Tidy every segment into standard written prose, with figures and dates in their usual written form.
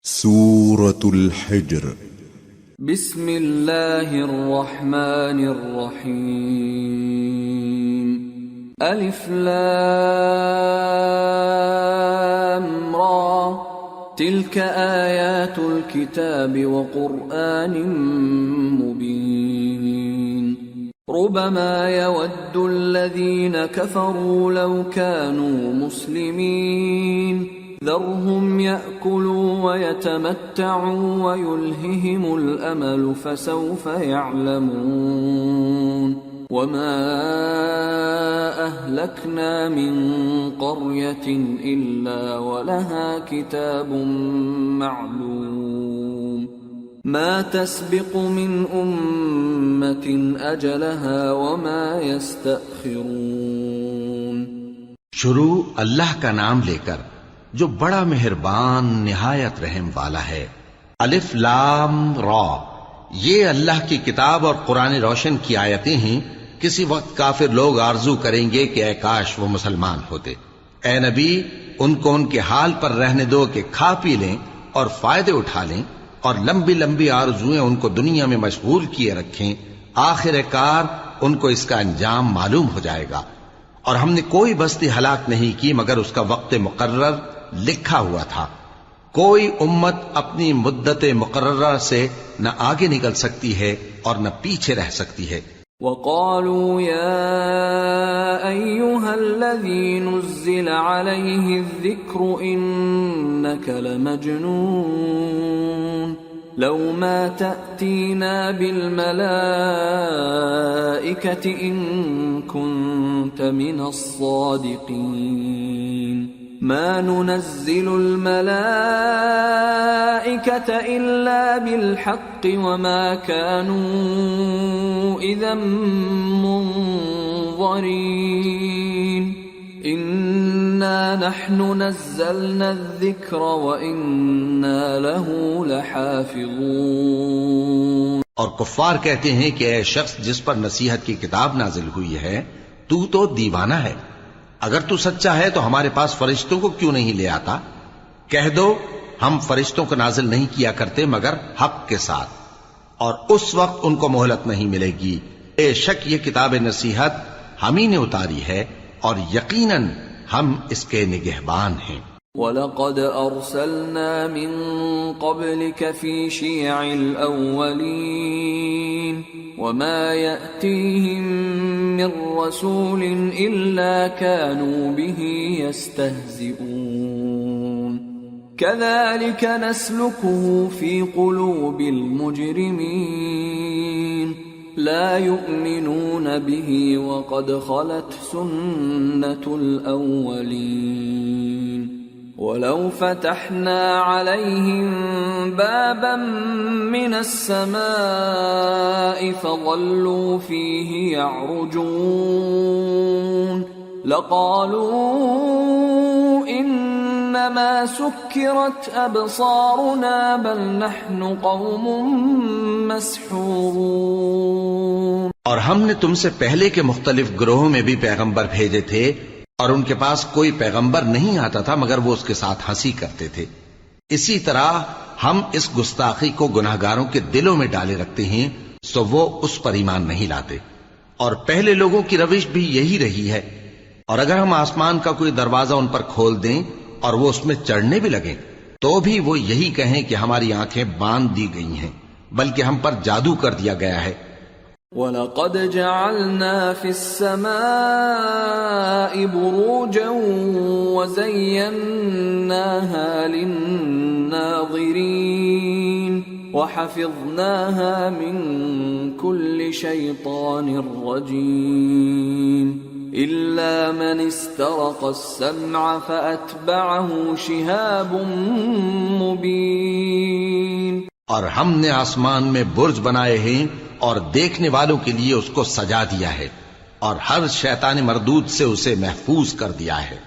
سورة الحجر بسم اللہ الرحمن الرحیم الف لام را تلك آیات الكتاب وقرآن مبین ربما يود الذين كفروا لو كانوا مسلمين ذرهم يأكلوا ويتمتعوا ويلههم الأمل فسوف يعلمون وما أهلكنا من قرية إلا ولها كتاب معلوم ما تسبق من أمة أجلها وما يستأخرون. شروع اللہ کا نام لے کر جو بڑا مہربان نہایت رحم والا ہے. الف لام را، یہ اللہ کی کتاب اور قرآن روشن کی آیتیں ہیں. کسی وقت کافر لوگ آرزو کریں گے کہ اے کاش وہ مسلمان ہوتے. اے نبی، ان کو ان کے حال پر رہنے دو کہ کھا پی لیں اور فائدے اٹھا لیں، اور لمبی لمبی آرزویں ان کو دنیا میں مشغول کیے رکھیں. آخر کار ان کو اس کا انجام معلوم ہو جائے گا. اور ہم نے کوئی بستی ہلاک نہیں کی مگر اس کا وقت مقرر لکھا ہوا تھا. کوئی امت اپنی مدت مقررہ سے نہ آگے نکل سکتی ہے اور نہ پیچھے رہ سکتی ہے. وقالوا يا أيها الذي نزل عليه الذكر إنك لمجنون لو ما تأتينا بالملائكة إن كنت من الصادقين ما ننزل الملائكة إلا بالحق وما كانوا إذا منظرين إنا نحن نزلنا الذكر وإنا له لحافظون. اور کفار کہتے ہیں کہ اے شخص جس پر نصیحت کی کتاب نازل ہوئی ہے تو دیوانہ ہے. اگر تو سچا ہے تو ہمارے پاس فرشتوں کو کیوں نہیں لے آتا؟ کہہ دو ہم فرشتوں کو نازل نہیں کیا کرتے مگر حق کے ساتھ، اور اس وقت ان کو مہلت نہیں ملے گی. بے شک یہ کتاب نصیحت ہم ہی نے اتاری ہے اور یقیناً ہم اس کے نگہبان ہیں. وَلَقَدْ أَرْسَلْنَا مِن قَبْلِكَ فِي شِيَعِ الْأَوَّلِينَ وَمَا يَأْتِيهِم مِّن رَّسُولٍ إِلَّا كَانُوا بِهِ يَسْتَهْزِئُونَ كَذَلِكَ نَسْلُكُهُ فِي قُلُوبِ الْمُجْرِمِينَ لا يؤمنون به وقد خلت سنة الأولين ولو فتحنا عليهم بابا من السماء فظلوا فيه يعرجون لقالوا إنما سكرت أبصارنا بل نحن قوم مسحورون. اور ہم نے تم سے پہلے کے مختلف گروہوں میں بھی پیغمبر بھیجے تھے اور ان کے پاس کوئی پیغمبر نہیں آتا تھا مگر وہ اس کے ساتھ ہنسی کرتے تھے. اسی طرح ہم اس گستاخی کو گناہگاروں کے دلوں میں ڈالے رکھتے ہیں سو وہ اس پر ایمان نہیں لاتے. اور پہلے لوگوں کی روش بھی یہی رہی ہے. اور اگر ہم آسمان کا کوئی دروازہ ان پر کھول دیں اور وہ اس میں چڑھنے بھی لگیں تو بھی وہ یہی کہیں کہ ہماری آنکھیں باندھ دی گئی ہیں بلکہ ہم پر جادو کر دیا گیا ہے. وَلَقَدْ جَعَلْنَا فِي السَّمَاءِ بُرُوجًا وَزَيَّنَّاهَا لِلنَّاظِرِينَ وَحَفِظْنَاهَا مِن كُلِّ شَيْطَانٍ رَّجِيمٍ إِلَّا مَنِ اسْتَرَقَ السَّمْعَ فَأَتْبَعَهُ شِهَابٌ مُّبِينٌ. اور ہم نے آسمان میں برج بنائے ہیں اور دیکھنے والوں کے لیے اس کو سجا دیا ہے اور ہر شیطان مردود سے اسے محفوظ کر دیا ہے.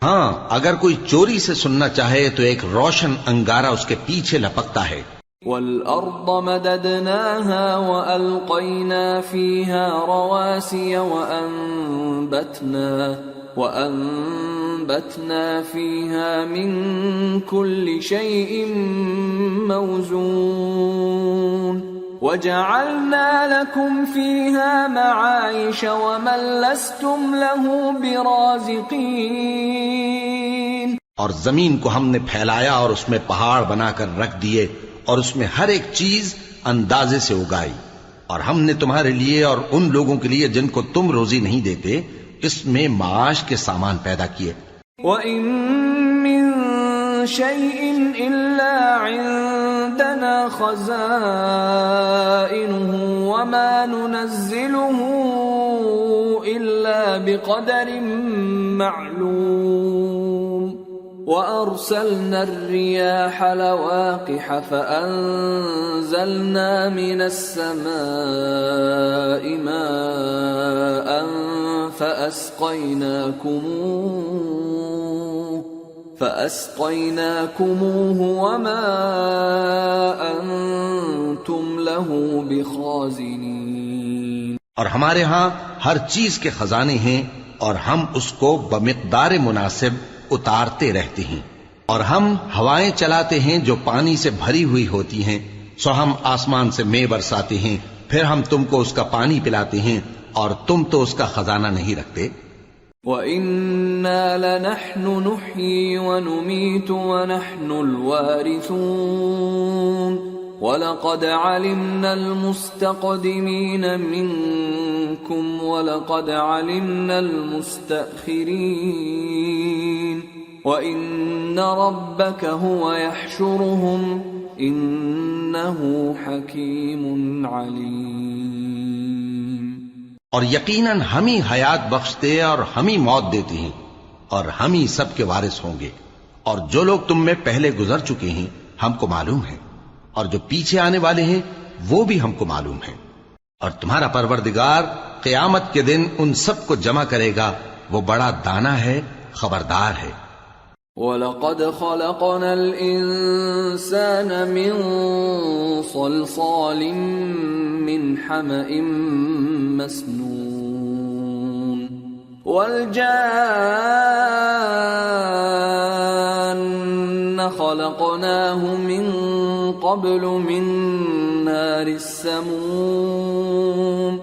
ہاں اگر کوئی چوری سے سننا چاہے تو ایک روشن انگارہ اس کے پیچھے لپکتا ہے. وَالْأَرْضَ مَدَدْنَاهَا وَأَلْقَيْنَا فِيهَا رَوَاسِيَ وَأَنبَتْنَا وأنبتنا فيها من كل شيء موزون وجعلنا لكم فيها معايش ومن لستم له برازقين. اور زمین کو ہم نے پھیلایا اور اس میں پہاڑ بنا کر رکھ دیے اور اس میں ہر ایک چیز اندازے سے اگائی، اور ہم نے تمہارے لیے اور ان لوگوں کے لیے جن کو تم روزی نہیں دیتے اس میں معاش کے سامان پیدا کیے۔ وَإِن مِّن شَيْءٍ إِلَّا عِندَنَا خَزَائِنُهُ وَمَا نُنَزِّلُهُ إِلَّا بِقَدَرٍ مَّعْلُومٍ وَأَرْسَلْنَا الرِّيَاحَ لَوَاقِحَ فَأَنزَلْنَا مِنَ السَّمَاءِ مَاءً فَأَسْقَيْنَاكُمُوهُ وَمَا أَنْتُمْ لَهُ بِخَازِنِينَ۔ اور ہمارے ہاں ہر چیز کے خزانے ہیں اور ہم اس کو بمقدار مناسب اتارتے رہتے ہیں، اور ہم ہوائیں چلاتے ہیں جو پانی سے بھری ہوئی ہوتی ہیں، سو ہم آسمان سے مے برساتے ہیں، پھر ہم تم کو اس کا پانی پلاتے ہیں اور تم تو اس کا خزانہ نہیں رکھتے۔ وَإِنَّا لَنَحْنُ نُحْيِي وَنُمِيتُ وَنَحْنُ الْوَارِثُونَ وَلَقَدْ عَلِمْنَا الْمُسْتَقْدِمِينَ مِنكُمْ وَلَقَدْ عَلِمْنَا الْمُسْتَأْخِرِينَ وَإِنَّ رَبَّكَ هُوَ يَحْشُرُهُمْ إِنَّهُ حَكِيمٌ عَلِيمٌ۔ اور یقیناً ہم ہی حیات بخشتے اور ہم ہی موت دیتے ہیں اور ہم ہی سب کے وارث ہوں گے، اور جو لوگ تم میں پہلے گزر چکے ہیں ہم کو معلوم ہے، اور جو پیچھے آنے والے ہیں وہ بھی ہم کو معلوم ہے، اور تمہارا پروردگار قیامت کے دن ان سب کو جمع کرے گا، وہ بڑا دانا ہے، خبردار ہے۔ وَلَقَدْ خَلَقْنَا الْإِنسَانَ مِنْ صَلْصَالٍ مِّنْ حَمَإٍ مَّسْنُونٍ وَالْجَانَّ خَلَقْنَاهُ مِنْ قَبْلُ مِنْ نَارِ السَّمُومِ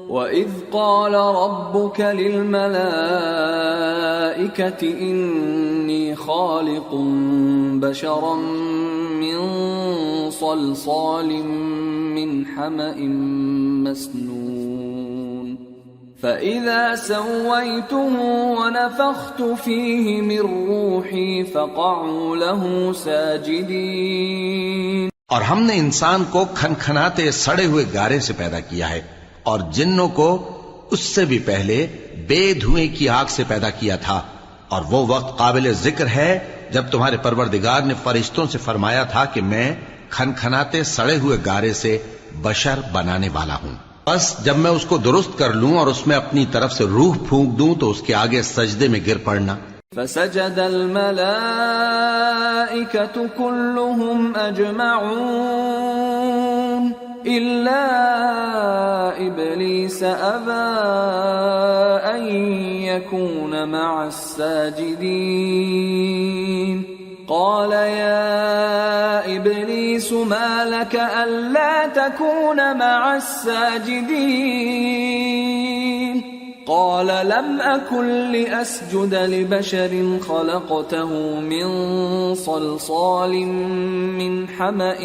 وَإِذْ قَالَ رَبُّكَ لِلْمَلَائِكَةِ إِنِّي خَالِقٌ بَشَرًا مِّن صَلْصَالٍ مِّنْ حَمَإٍ مَّسْنُونٍ فَإِذَا سَوَّيْتُهُ وَنَفَخْتُ فِيهِ مِنْ رُوحِي فَقَعُوا لَهُ سَاجِدِينَ۔ اور ہم نے انسان کو کھنکھناتے سڑے ہوئے گارے سے پیدا کیا ہے، اور جنوں کو اس سے بھی پہلے بے دھوئیں کی آگ سے پیدا کیا تھا، اور وہ وقت قابل ذکر ہے جب تمہارے پروردگار نے فرشتوں سے فرمایا تھا کہ میں کھنکھناتے سڑے ہوئے گارے سے بشر بنانے والا ہوں، بس جب میں اس کو درست کر لوں اور اس میں اپنی طرف سے روح پھونک دوں تو اس کے آگے سجدے میں گر پڑنا۔ فسجد الملائكة كلهم أجمعون إلا إبليس أبى أن يكون مع الساجدين قال يا إبليس ما لك ألا تكون مع الساجدين قال لم أكن لأسجد لبشر خلقته من صلصال من حمأ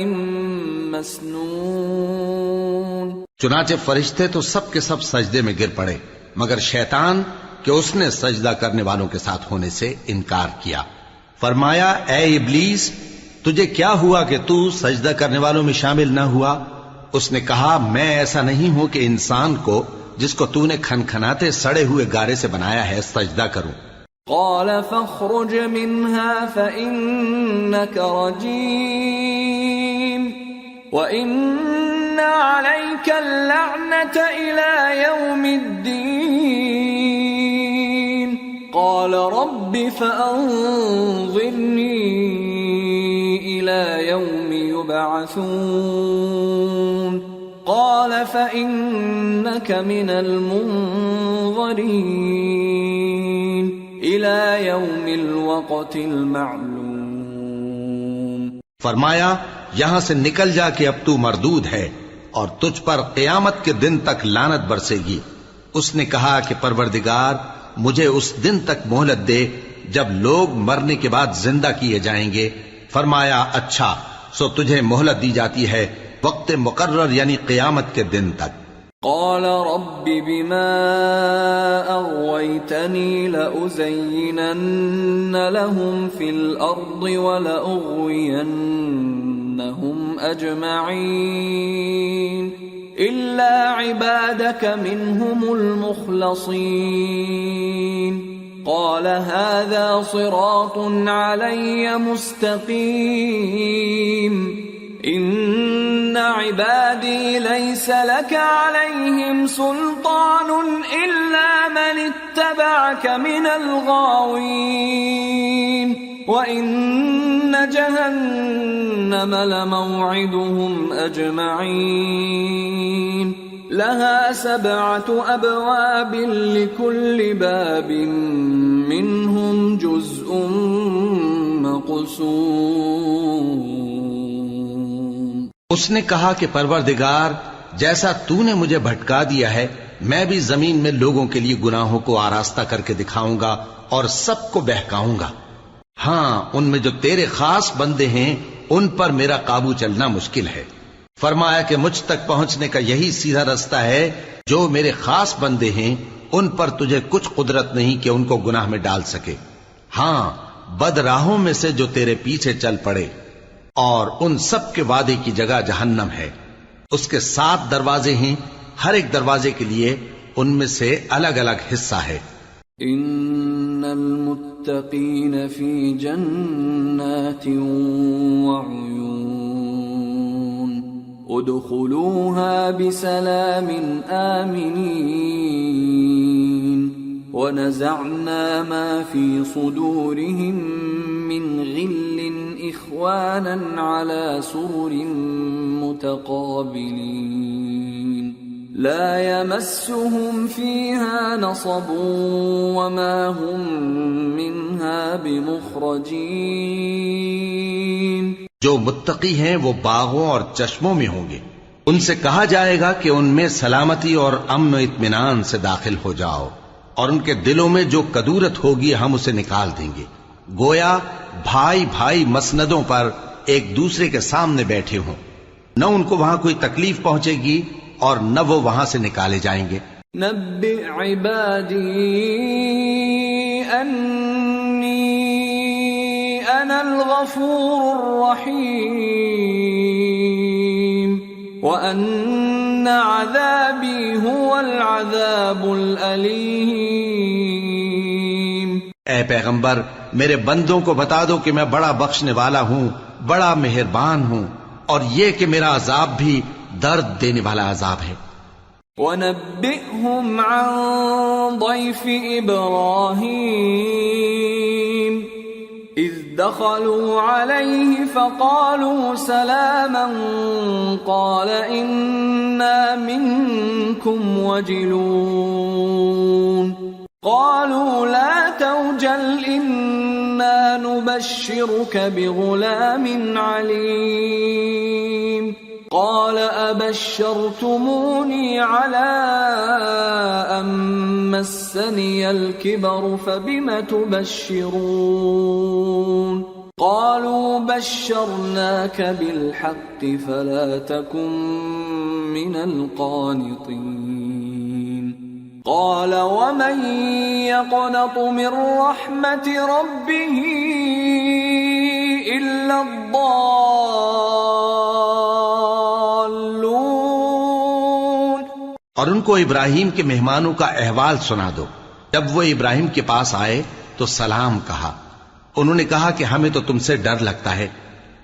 مسنون۔ چنانچہ فرشتے تو سب کے سب سجدے میں گر پڑے مگر شیطان کہ اس نے سجدہ کرنے والوں کے ساتھ ہونے سے انکار کیا۔ فرمایا اے ابلیس تجھے کیا ہوا کہ تو سجدہ کرنے والوں میں شامل نہ ہوا؟ اس نے کہا میں ایسا نہیں ہوں کہ انسان کو جس کو تو نے کھنکھناتے سڑے ہوئے گارے سے بنایا ہے سجدہ کروں۔ قال فاخرج منها فإنك رجيم وإن عليك اللعنة إلى يوم الدين قال رب فأنظرني إلى يوم يبعثون قال فإنك من المنظرين إلى يوم الوقت المعلوم. فرمایا یہاں سے نکل جا کہ اب تو مردود ہے اور تجھ پر قیامت کے دن تک لعنت برسے گی. اس نے کہا کہ پروردگار مجھے اس دن تک مہلت دے جب لوگ مرنے کے بعد زندہ کیے جائیں گے. فرمایا اچھا سو تجھے مہلت دی جاتی ہے وقت مقرر یعنی قیامت کے دن تک. قال رب بما أغويتني لأزينن لهم في الأرض ولأغوينهم أجمعين إلا عبادك منهم المخلصين. قال هذا صراط علي مستقيم. إن عبادي ليس لك عليهم سلطان إلا من اتبعك من الغاوين. وإن جهنم لموعدهم أجمعين. لها 7 أبواب لكل باب منهم جزء مقسوم. اس نے کہا کہ پروردگار جیسا تو نے مجھے بھٹکا دیا ہے میں بھی زمین میں لوگوں کے لیے گناہوں کو آراستہ کر کے دکھاؤں گا اور سب کو بہکاؤں گا. ہاں ان میں جو تیرے خاص بندے ہیں ان پر میرا قابو چلنا مشکل ہے. فرمایا کہ مجھ تک پہنچنے کا یہی سیدھا رستہ ہے. جو میرے خاص بندے ہیں ان پر تجھے کچھ قدرت نہیں کہ ان کو گناہ میں ڈال سکے. ہاں بد راہوں میں سے جو تیرے پیچھے چل پڑے اور ان سب کے وعدے کی جگہ جہنم ہے. اس کے 7 دروازے ہیں ہر ایک دروازے کے لیے ان میں سے الگ الگ حصہ ہے. ان المتقین فی جنات وعیون ادخلوها بسلام آمنین ونزعنا ما في صدورهم من غل إخوانا على سرر متقابلين لا يمسهم فيها نصب وما هم منها بمخرجين. جو متقی ہیں وہ باغوں اور چشموں میں ہوں گے. ان سے کہا جائے گا کہ ان میں سلامتی اور امن و اطمینان سے داخل ہو جاؤ اور ان کے دلوں میں جو کدورت ہوگی ہم اسے نکال دیں گے. گویا بھائی بھائی مسندوں پر ایک دوسرے کے سامنے بیٹھے ہوں. نہ ان کو وہاں کوئی تکلیف پہنچے گی اور نہ وہ وہاں سے نکالے جائیں گے. نبئ عبادی انی انا الغفور الرحیم وان عذابی هو العذاب الالیم. اے پیغمبر میرے بندوں کو بتا دو کہ میں بڑا بخشنے والا ہوں بڑا مہربان ہوں اور یہ کہ میرا عذاب بھی درد دینے والا عذاب ہے. وَنَبِّئْهُمْ عَنْ ضَيْفِ إِبْرَاهِيمَ إِذْ دَخَلُوا عَلَيْهِ فَقَالُوا سَلَامًا قَالَ إِنَّا مِنْكُمْ وَجِلُونَ قالوا لا توجل إنا نبشرك بغلام عليم. قال أبشرتموني على أن مسني الكبر فبم تبشرون قالوا بشرناك بالحق فلا تكن من القانطين. قال ومن يقنط من رحمة ربه إلا الضالون. اور ان کو ابراہیم کے مہمانوں کا احوال سنا دو. جب وہ ابراہیم کے پاس آئے تو سلام کہا. انہوں نے کہا کہ ہمیں تو تم سے ڈر لگتا ہے.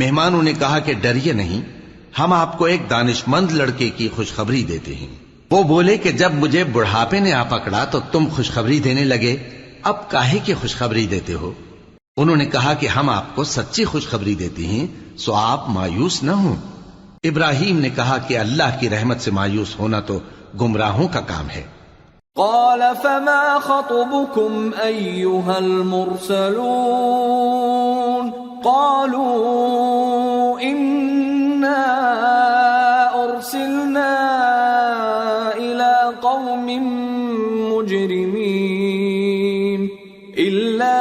مہمانوں نے کہا کہ ڈریے نہیں ہم آپ کو ایک دانشمند لڑکے کی خوشخبری دیتے ہیں. وہ بولے کہ جب مجھے بڑھاپے نے آ پکڑا تو تم خوشخبری دینے لگے اب کاہے کی خوشخبری دیتے ہو. انہوں نے کہا کہ ہم آپ کو سچی خوشخبری دیتے ہیں سو آپ مایوس نہ ہوں. ابراہیم نے کہا کہ اللہ کی رحمت سے مایوس ہونا تو گمراہوں کا کام ہے. قال فما خطبكم أيها المرسلون قالوا إنا أرسلنا إلى قوم مجرمين إلا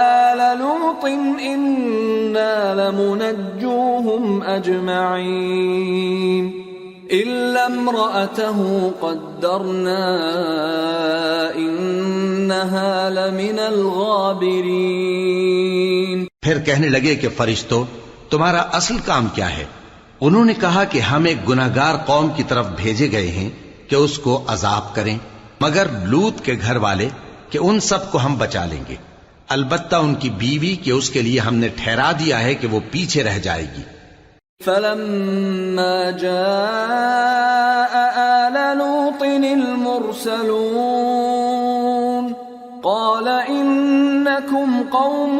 آل لوط إنا لمنجوهم أجمعين إلا امرأته قدرنا إنها لمن الغابرين. پھر کہنے لگے کہ فرشتوں تمہارا اصل کام کیا ہے؟ انہوں نے کہا کہ ہم ایک گناہگار قوم کی طرف بھیجے گئے ہیں کہ اس کو عذاب کریں، مگر لوط کے گھر والے کہ ان سب کو ہم بچا لیں گے، البتہ ان کی بیوی کہ اس کے لیے ہم نے ٹھہرا دیا ہے کہ وہ پیچھے رہ جائے گی. فلما جاء آل لوط المرسلون قال إنكم قوم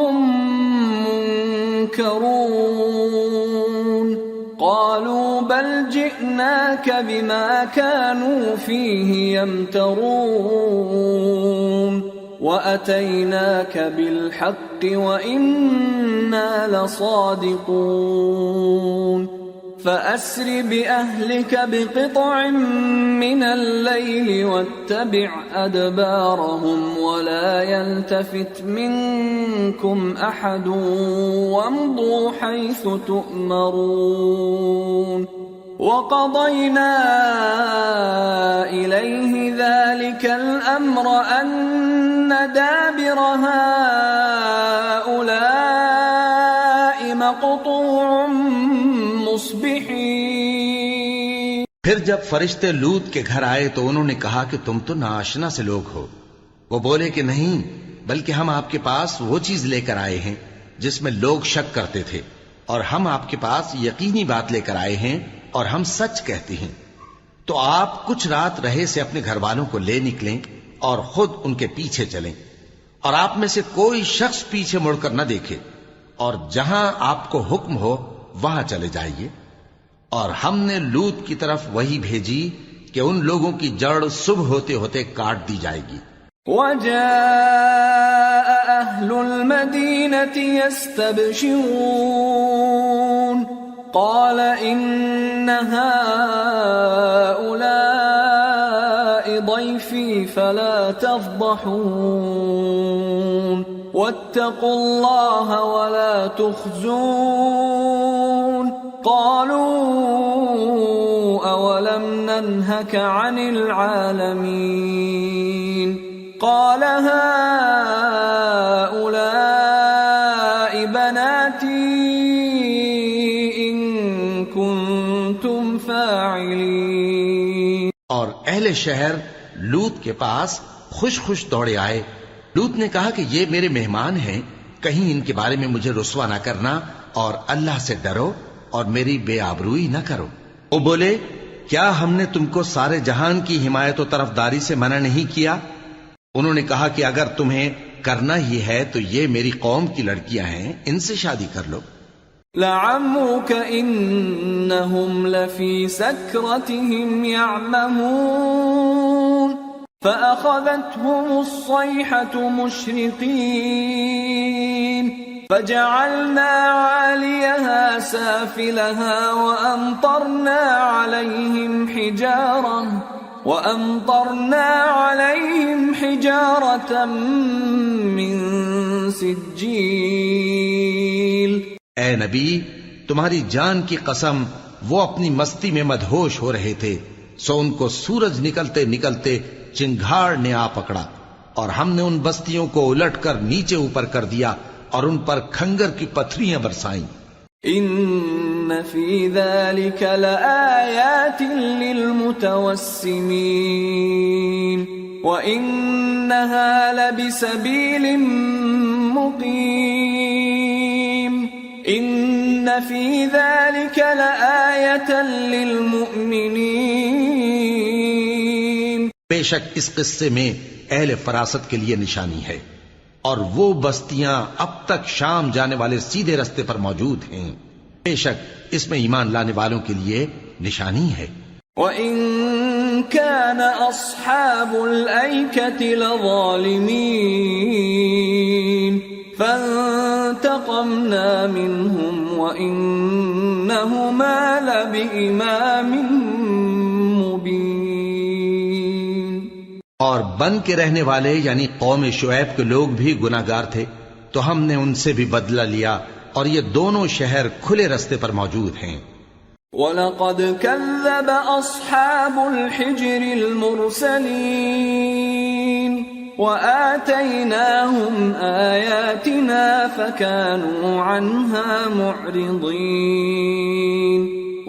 منكرون قالوا بل جئناك بما كانوا فيه يمترون وأتيناك بالحق وإنا لصادقون فأسر بأهلك بقطع من الليل واتبع أدبارهم ولا يلتفت منكم أحد وامضوا حيث تؤمرون وقضينا إليه ذلك الأمر أن دابر هؤلاء مقطوع مصبحين. پھر جب فرشتے لوط کے گھر آئے تو انہوں نے کہا کہ تم تو ناآشنا سے لوگ ہو. وہ بولے کہ نہیں، بلکہ ہم آپ کے پاس وہ چیز لے کر آئے ہیں جس میں لوگ شک کرتے تھے، اور ہم آپ کے پاس یقینی بات لے کر آئے ہیں اور ہم سچ کہتے ہیں. تو آپ کچھ رات رہے سے اپنے گھر والوں کو لے نکلیں اور خود ان کے پیچھے چلیں، اور آپ میں سے کوئی شخص پیچھے مڑ کر نہ دیکھے، اور جہاں آپ کو حکم ہو وہاں چلے جائیے. اور ہم نے لوط کی طرف وہی بھیجی کہ ان لوگوں کی جڑ صبح ہوتے ہوتے کاٹ دی جائے گی. وجاء أهل المدينة يستبشرون قال إن هؤلاء ضيفي فلا تفضحون واتقوا الله ولا تخزون قالوا أولم ننهك عن العالمين قال هؤلاء بناتي إن كنتم فاعلين. اور اہل شہر لوط کے پاس خوش خوش دوڑے آئے. لوط نے کہا کہ یہ میرے مہمان ہیں، کہیں ان کے بارے میں مجھے رسوا نہ کرنا، اور اللہ سے ڈرو اور میری بے آبروئی نہ کرو. وہ بولے کیا ہم نے تم کو سارے جہان کی حمایت و طرفداری سے منع نہیں کیا؟ انہوں نے کہا کہ اگر تمہیں کرنا ہی ہے تو یہ میری قوم کی لڑکیاں ہیں، ان سے شادی کر لو. لعمرك إنهم لفي سكرتهم يعمهون فأخذتهم الصيحة مشرقين فجعلنا عاليها سافلها وأمطرنا عليهم حجارة من سجيل. اے نبی، تمہاری جان کی قسم، وہ اپنی مستی میں مدہوش ہو رہے تھے، سو ان کو سورج نکلتے نکلتے چنگھاڑ نے آ پکڑا، اور ہم نے ان بستیوں کو الٹ کر نیچے اوپر کر دیا اور ان پر کھنگر کی پتھریاں برسائیں. ان فی ذلک لآیات للمتوسمین وانہا لبسبیل مقیم ان فی ذلک لآیۃ للمؤمنین. بے شک اس قصے میں اہل فراست کے لیے نشانی ہے، اور وہ بستیاں اب تک شام جانے والے سیدھے رستے پر موجود ہیں. بے شک اس میں ایمان لانے والوں کے لیے نشانی ہے. وَإِن كان أصحاب الأيكة لظالمين فانتقمنا منهم وإنهما لبإمام مبين۔ اور بن کے رہنے والے یعنی قوم شعیب کے لوگ بھی گناہگار تھے، تو ہم نے ان سے بھی بدلہ لیا، اور یہ دونوں شہر کھلے رستے پر موجود ہیں۔ وَلَقَدْ كَذَّبَ أَصْحَابُ الْحِجْرِ الْمُرْسَلِينَ وَآتَيْنَاهُمْ آيَاتِنَا فَكَانُوا عَنْهَا مُعْرِضِينَ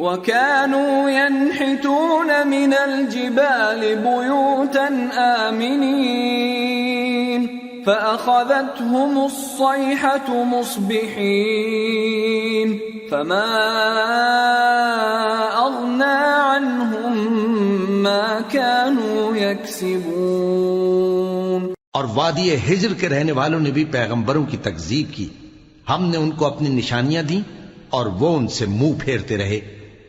وَكَانُوا يَنْحِتُونَ مِنَ الْجِبَالِ بُيُوتًا آمِنِينَ فَأَخَذَتْهُمُ الصَّيْحَةُ مُصْبِحِينَ فَمَا أَغْنَى عَنْهُمْ مَا كَانُوا يَكْسِبُونَ۔ اور وادی ہجر کے رہنے والوں نے بھی پیغمبروں کی تکذیب کی، ہم نے ان کو اپنی نشانیاں دیں اور وہ ان سے منہ پھیرتے رہے،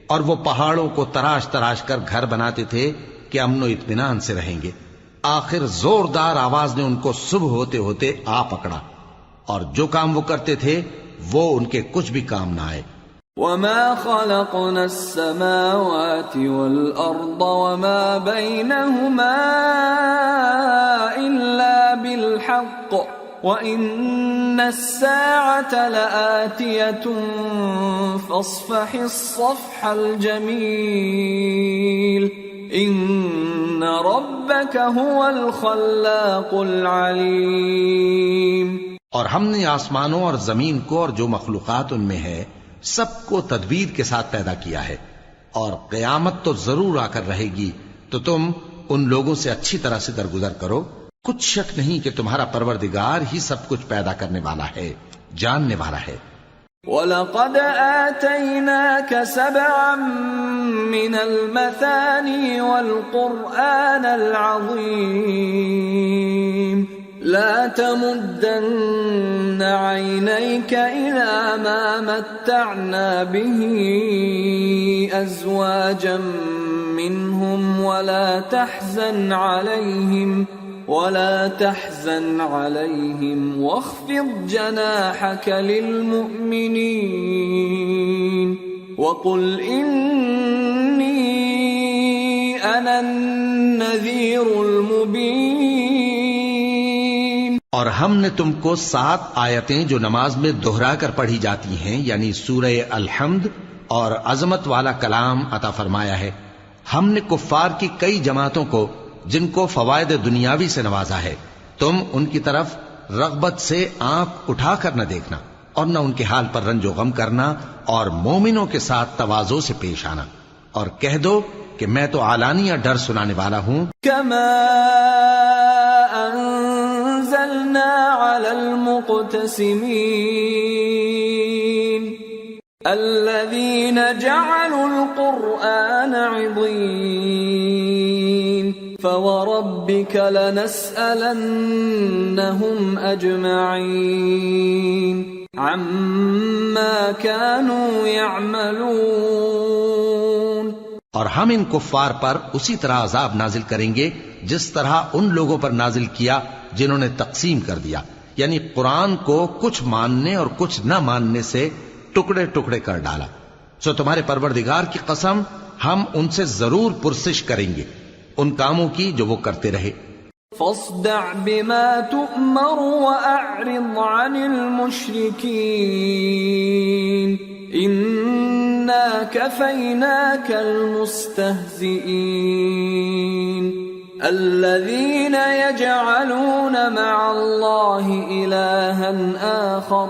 اور وہ پہاڑوں کو تراش تراش کر گھر بناتے تھے کہ امن و اطمینان سے رہیں گے۔ آخر زوردار آواز نے ان کو صبح ہوتے ہوتے آ پکڑا، اور جو کام وہ کرتے تھے وہ ان کے کچھ بھی کام نہ آئے۔ وَمَا خَلَقْنَا السَّمَاوَاتِ وَالْأَرْضَ وَمَا بَيْنَهُمَا إِلَّا بِالْحَقِّ وَإِنَّ السَّاعَةَ لَآتِيَةٌ فَاصْفَحِ الصَّفْحَ الْجَمِيلَ إِنَّ رَبَّكَ هُوَ الْخَلَّاقُ الْعَلِيمُ۔ اور ہم نے آسمانوں اور زمین کو اور جو مخلوقات ان میں ہے سب کو تدبیر کے ساتھ پیدا کیا ہے، اور قیامت تو ضرور آ کر رہے گی، تو تم ان لوگوں سے اچھی طرح سے درگزر کرو۔ کچھ شک نہیں کہ تمہارا پروردگار ہی سب کچھ پیدا کرنے والا ہے، جاننے والا ہے۔ وَلَقَدْ آتَيْنَاكَ سَبْعًا مِّنَ الْمَثَانِي وَالْقُرْآنَ الْعَظِيمَ لَا تَمُدَّنَّ عَيْنَيْكَ إِلَىٰ مَا مَتَّعْنَا بِهِ أَزْوَاجًا مِّنْهُمْ وَلَا تحزن عليهم واخفض جناحك للمؤمنين وقل إني أنا النذير المبين۔ اور ہم نے تم کو 7 آیتیں جو نماز میں دہرا کر پڑھی جاتی ہیں یعنی سورہ الحمد اور عظمت والا کلام عطا فرمایا ہے۔ ہم نے کفار کی کئی جماعتوں کو جن کو فوائد دنیاوی سے نوازا ہے، تم ان کی طرف رغبت سے آنکھ اٹھا کر نہ دیکھنا اور نہ ان کے حال پر رنج و غم کرنا، اور مومنوں کے ساتھ تواضع سے پیش آنا، اور کہہ دو کہ میں تو اعلانیہ ڈر سنانے والا ہوں۔ كما أنزلنا على المقتسمين الذين جعلوا القرآن عضين فوربك لنسألنهم أجمعين عما كانوا يعملون۔ اور ہم ان کفار پر اسی طرح عذاب نازل کریں گے جس طرح ان لوگوں پر نازل کیا جنہوں نے تقسیم کر دیا، یعنی قرآن کو کچھ ماننے اور کچھ نہ ماننے سے ٹکڑے ٹکڑے کر ڈالا۔ سو تمہارے پروردگار کی قسم ہم ان سے ضرور پرسش کریں گے ان کاموں کی جو وہ کرتے رہے۔ فاصدع بما تؤمر وأعرض عن المشركين إنا كفيناك المستهزئين الذين يجعلون مع الله إلها آخر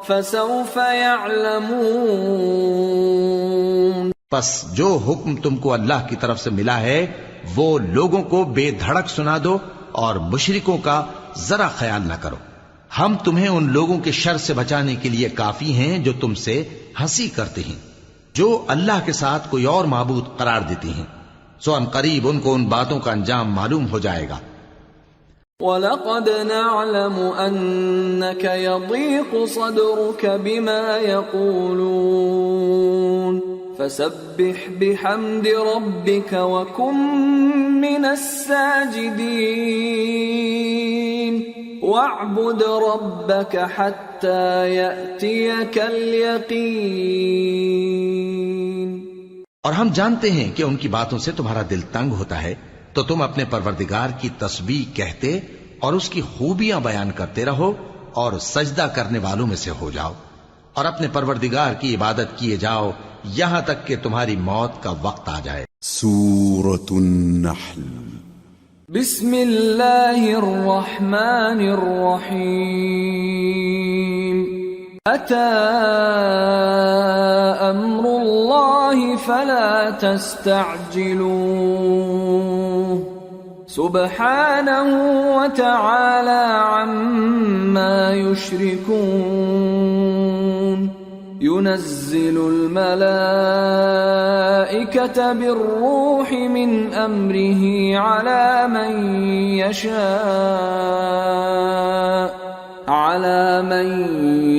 فسوف يعلمون۔ پس جو حکم تم کو اللہ کی طرف سے ملا ہے وہ لوگوں کو بے دھڑک سنا دو اور مشرکوں کا ذرا خیال نہ کرو۔ ہم تمہیں ان لوگوں کے شر سے بچانے کے لیے کافی ہیں جو تم سے ہنسی کرتے ہیں، جو اللہ کے ساتھ کوئی اور معبود قرار دیتی ہیں، سو ان قریب ان کو ان باتوں کا انجام معلوم ہو جائے گا۔ وَلَقَدْ نَعْلَمُ أَنَّكَ يَضِيقُ صَدْرُكَ بِمَا يَقُولُونَ فسبح بحمد ربك وكن من الساجدين واعبد ربك حتى يأتيك اليقين۔ اور ہم جانتے ہیں کہ ان کی باتوں سے تمہارا دل تنگ ہوتا ہے، تو تم اپنے پروردگار کی تسبیح کہتے اور اس کی خوبیاں بیان کرتے رہو اور سجدہ کرنے والوں میں سے ہو جاؤ، اور اپنے پروردگار کی عبادت کیے جاؤ یہاں تک کہ تمہاری موت کا وقت آ جائے۔ سورة النحل۔ بسم اللہ الرحمن الرحیم۔ أتى أمر الله فلا تستعجلوه سبحانه وتعالى عما يشركون ينزل الملائكة بالروح من أمره على من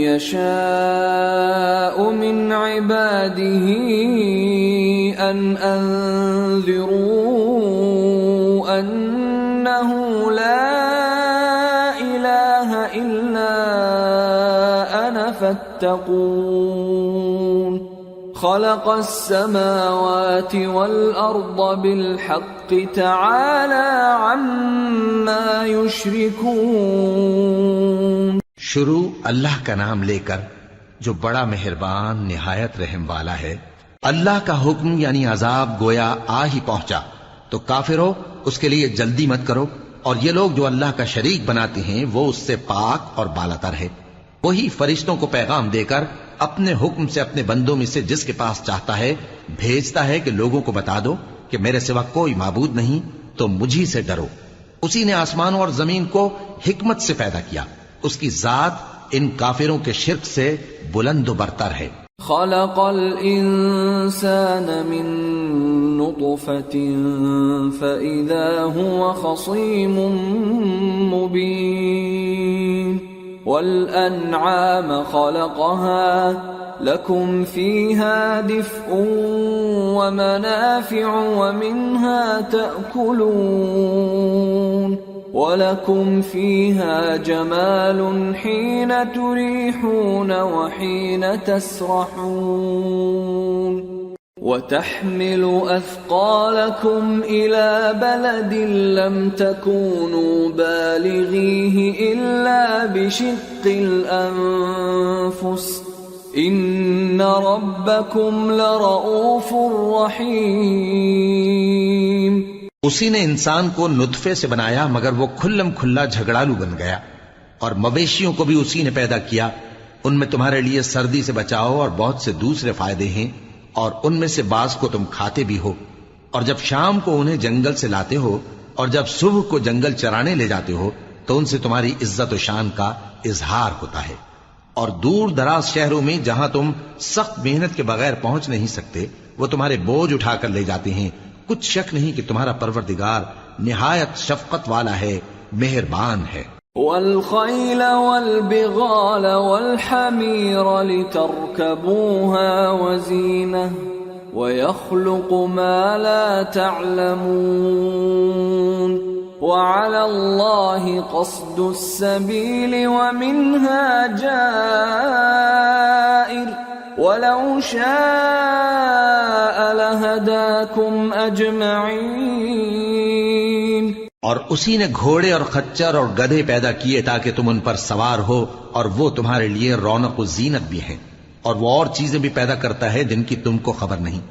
يشاء من عباده أن أنذروا أنه لا إله إلا أنا فاتقون خلق السماوات والأرض بالحق تعالى عما يشركون۔ شروع اللہ کا نام لے کر جو بڑا مہربان نہایت رحم والا ہے۔ اللہ کا حکم یعنی عذاب گویا آ ہی پہنچا، تو کافرو اس کے لیے جلدی مت کرو، اور یہ لوگ جو اللہ کا شریک بناتے ہیں وہ اس سے پاک اور بالاتر ہے۔ وہی فرشتوں کو پیغام دے کر اپنے حکم سے اپنے بندوں میں سے جس کے پاس چاہتا ہے بھیجتا ہے کہ لوگوں کو بتا دو کہ میرے سوا کوئی معبود نہیں، تو مجھی سے ڈرو۔ اسی نے آسمانوں اور زمین کو حکمت سے پیدا کیا، اس کی ذات ان کافروں کے شرک سے بلند و برتر ہے۔ خلق الانسان من نطفة فإذا هو خصيم مبين والأنعام خلقها لكم فيها دفء ومنافع ومنها تأكلون وَلَكُمْ فِيهَا جَمَالٌ حِينَ تُرِيحُونَ وَحِينَ تَسْرَحُونَ وَتَحْمِلُ أَثْقَالَكُمْ إِلَى بَلَدٍ لَّمْ تَكُونُوا بَالِغِيهِ إِلَّا بِشِقِّ الْأَنفُسِ إِنَّ رَبَّكُمْ لَرَءُوفٌ رَّحِيمٌ۔ اسی نے انسان کو نطفے سے بنایا مگر وہ کھلم کھلا جھگڑالو بن گیا، اور مویشیوں کو بھی اسی نے پیدا کیا، ان میں تمہارے لیے سردی سے بچاؤ اور بہت سے دوسرے فائدے ہیں، اور ان میں سے بعض کو تم کھاتے بھی ہو، اور جب شام کو انہیں جنگل سے لاتے ہو اور جب صبح کو جنگل چرانے لے جاتے ہو تو ان سے تمہاری عزت و شان کا اظہار ہوتا ہے۔ اور دور دراز شہروں میں جہاں تم سخت محنت کے بغیر پہنچ نہیں سکتے وہ تمہارے بوجھ اٹھا کر لے جاتے ہیں، کچھ شک نہیں کہ تمہارا پروردگار نہایت شفقت والا ہے، مہربان ہے۔ والخيل والبغال والحمير لتركبوها وزينة ويخلق ما لا تعلمون وعلى الله قصد السبيل ومنها جائر وَلَوْ شَاءَ لَهَدَاكُمْ أَجْمَعِينَ۔ اور اسی نے گھوڑے اور خچر اور گدھے پیدا کیے تاکہ تم ان پر سوار ہو، اور وہ تمہارے لیے رونق و زینت بھی ہیں، اور وہ اور چیزیں بھی پیدا کرتا ہے جن کی تم کو خبر نہیں۔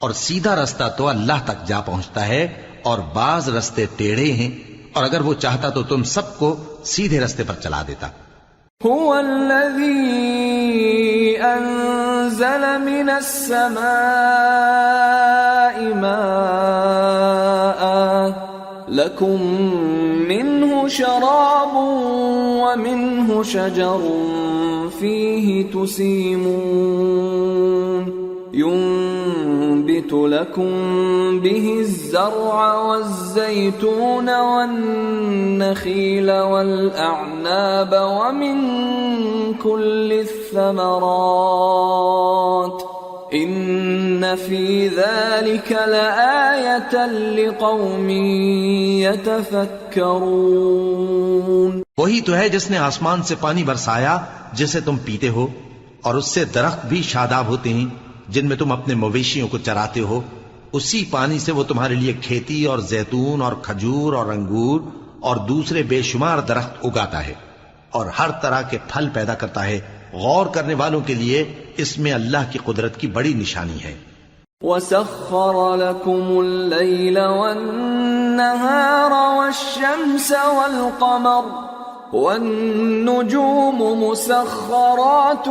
اور سیدھا رستہ تو اللہ تک جا پہنچتا ہے، اور بعض رستے ٹیڑھے ہیں، اور اگر وہ چاہتا تو تم سب کو سیدھے رستے پر چلا دیتا۔ هو الذي أنزل من السماء ماء لكم منه شراب ومنه شجر فيه تسيمون ينبت لكم به الزرع والزيتون والنخيل والأعناب ومن كل الثمرات إن في ذلك لآية لقوم يتفكرون. وہی تو ہے جس نے آسمان سے پانی برسایا جسے تم پیتے ہو، اور اس سے درخت بھی شاداب ہوتے ہیں جن میں تم اپنے مویشیوں کو چراتے ہو. اسی پانی سے وہ تمہارے لیے کھیتی اور زیتون اور کھجور اور انگور اور دوسرے بے شمار درخت اگاتا ہے اور ہر طرح کے پھل پیدا کرتا ہے. غور کرنے والوں کے لیے اس میں اللہ کی قدرت کی بڑی نشانی ہے. وَسَخَّرَ لَكُمُ اللَّيْلَ وَالنَّهَارَ وَالشَّمْسَ وَالْقَمَرَ وَالنُّجُومُ مُسَخَّرَاتٌ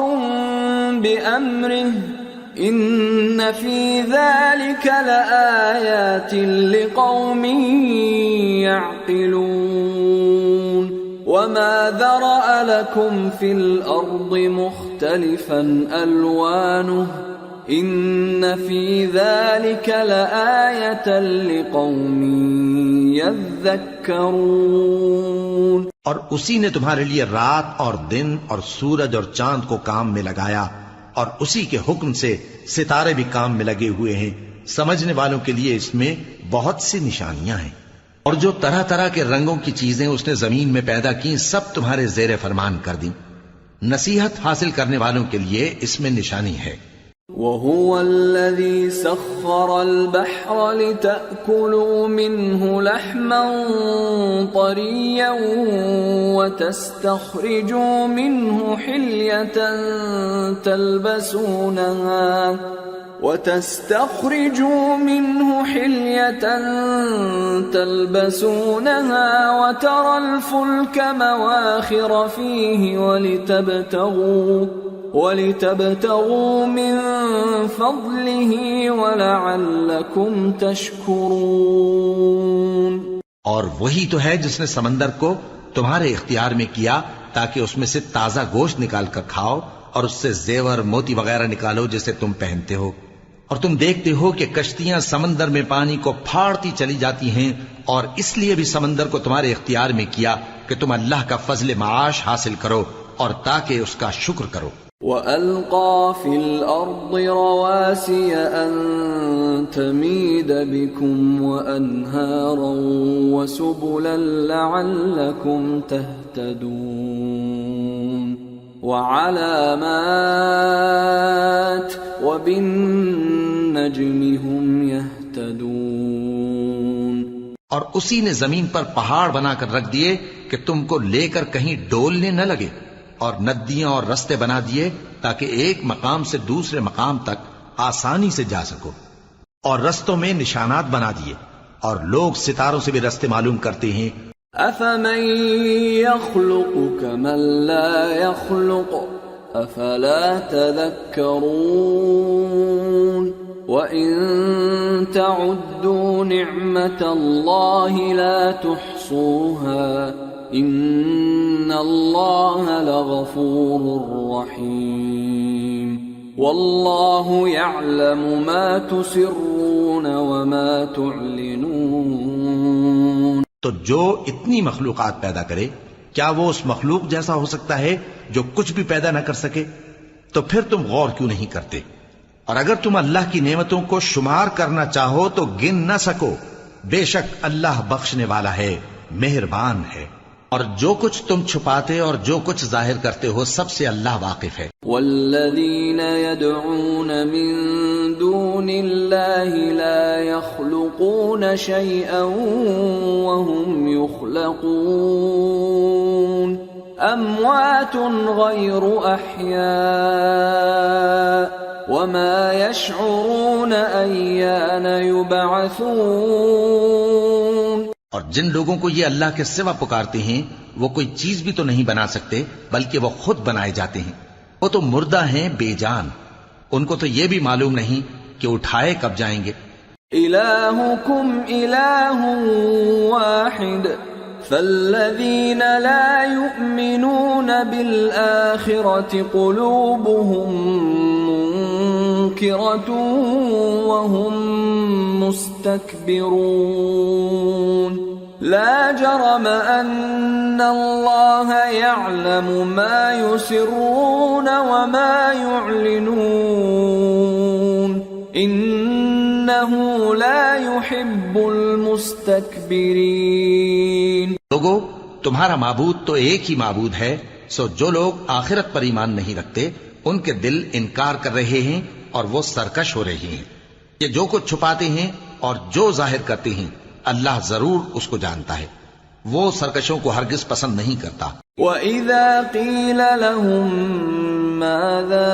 بِأَمْرِهِ إِنَّ فِي ذَلِكَ لَآيَاتٍ لِقَوْمٍ يَعْقِلُونَ. وَمَا ذَرَأَ لَكُمْ فِي الْأَرْضِ مُخْتَلِفًا أَلْوَانُهُ إِنَّ فِي ذَلِكَ لَآيَةً لِقَوْمٍ يَذَّكَّرُونَ. اور اسی نے تمہارے لیے رات اور دن اور سورج اور چاند کو کام میں لگایا، اور اسی کے حکم سے ستارے بھی کام میں لگے ہوئے ہیں. سمجھنے والوں کے لیے اس میں بہت سی نشانیاں ہیں. اور جو طرح طرح کے رنگوں کی چیزیں اس نے زمین میں پیدا کی سب تمہارے زیر فرمان کر دیں. نصیحت حاصل کرنے والوں کے لیے اس میں نشانی ہے. وَهُوَ الَّذِي سَخَّرَ الْبَحْرَ لِتَأْكُلُوا مِنْهُ لَحْمًا طَرِيًّا وَتَسْتَخْرِجُوا مِنْهُ حِلْيَةً تلبسونها وترى الفلك مواخر فيه ولتبتغوا من فضله ولعلكم تشكرون. اور وہی تو ہے جس نے سمندر کو تمہارے اختیار میں کیا تاکہ اس میں سے تازہ گوشت نکال کر کھاؤ اور اس سے زیور موتی وغیرہ نکالو جسے تم پہنتے ہو. اور تم دیکھتے ہو کہ کشتیاں سمندر میں پانی کو پھاڑتی چلی جاتی ہیں، اور اس لیے بھی سمندر کو تمہارے اختیار میں کیا کہ تم اللہ کا فضل معاش حاصل کرو اور تاکہ اس کا شکر کرو. وَأَلْقَى فِي الْأَرْضِ رَوَاسِيَ أَن تَمِيدَ بِكُمْ وَأَنْهَارًا وَسُبُلًا لَعَلَّكُمْ تَهْتَدُونَ. وَعَلَامَاتٍ وَبِالنَّجْمِ هُمْ يَهْتَدُونَ. اور اسی نے زمین پر پہاڑ بنا کر رکھ دیے کہ تم کو لے کر کہیں ڈولنے نہ لگے، اور ندیاں اور رستے بنا دیے تاکہ ایک مقام سے دوسرے مقام تک آسانی سے جا سکو، اور رستوں میں نشانات بنا دیے، اور لوگ ستاروں سے بھی رستے معلوم کرتے ہیں. أَفَمَن يَخْلُقُ كَمَن لَّا يَخْلُقُ أَفَلَا تَذَكَّرُونَ. وَإِن تَعُدُّوا نِعْمَةَ اللَّهِ لَا تُحْصُوهَا إِنَّ اللَّهَ لَغَفُورٌ رَّحِيمٌ. وَاللَّهُ يَعْلَمُ مَا تُسِرُّونَ وَمَا تُعْلِنُونَ. تو جو اتنی مخلوقات پیدا کرے کیا وہ اس مخلوق جیسا ہو سکتا ہے جو کچھ بھی پیدا نہ کر سکے؟ تو پھر تم غور کیوں نہیں کرتے؟ اور اگر تم اللہ کی نعمتوں کو شمار کرنا چاہو تو گن نہ سکو. بے شک اللہ بخشنے والا ہے، مہربان ہے. اور جو کچھ تم چھپاتے اور جو کچھ ظاہر کرتے ہو سب سے اللہ واقف ہے. والذین يدعون من دون اللہ لا يخلقون شيئا وهم يخلقون اموات غیر احیاء وما يشعرون ایان یبعثون. اور جن لوگوں کو یہ اللہ کے سوا پکارتے ہیں وہ کوئی چیز بھی تو نہیں بنا سکتے بلکہ وہ خود بنائے جاتے ہیں. وہ تو مردہ ہیں بے جان، ان کو تو یہ بھی معلوم نہیں کہ اٹھائے کب جائیں گے. الہکم الہ واحد فالذین لا یؤمنون بالآخرة قلوبهم منکرة وهم مستكبرون. لا جرم ان اللہ یعلم ما یسرون وما یعلنون. إنه لا يحب المستكبرين. لوگو، تمہارا معبود تو ایک ہی معبود ہے، سو جو لوگ آخرت پر ایمان نہیں رکھتے ان کے دل انکار کر رہے ہیں اور وہ سرکش ہو رہے ہیں. یہ جو کچھ چھپاتے ہیں اور جو ظاہر کرتے ہیں اللہ ضرور اس کو جانتا ہے. وہ سرکشوں کو ہرگز پسند نہیں کرتا. وَإِذَا قِيلَ لَهُم مَّاذَا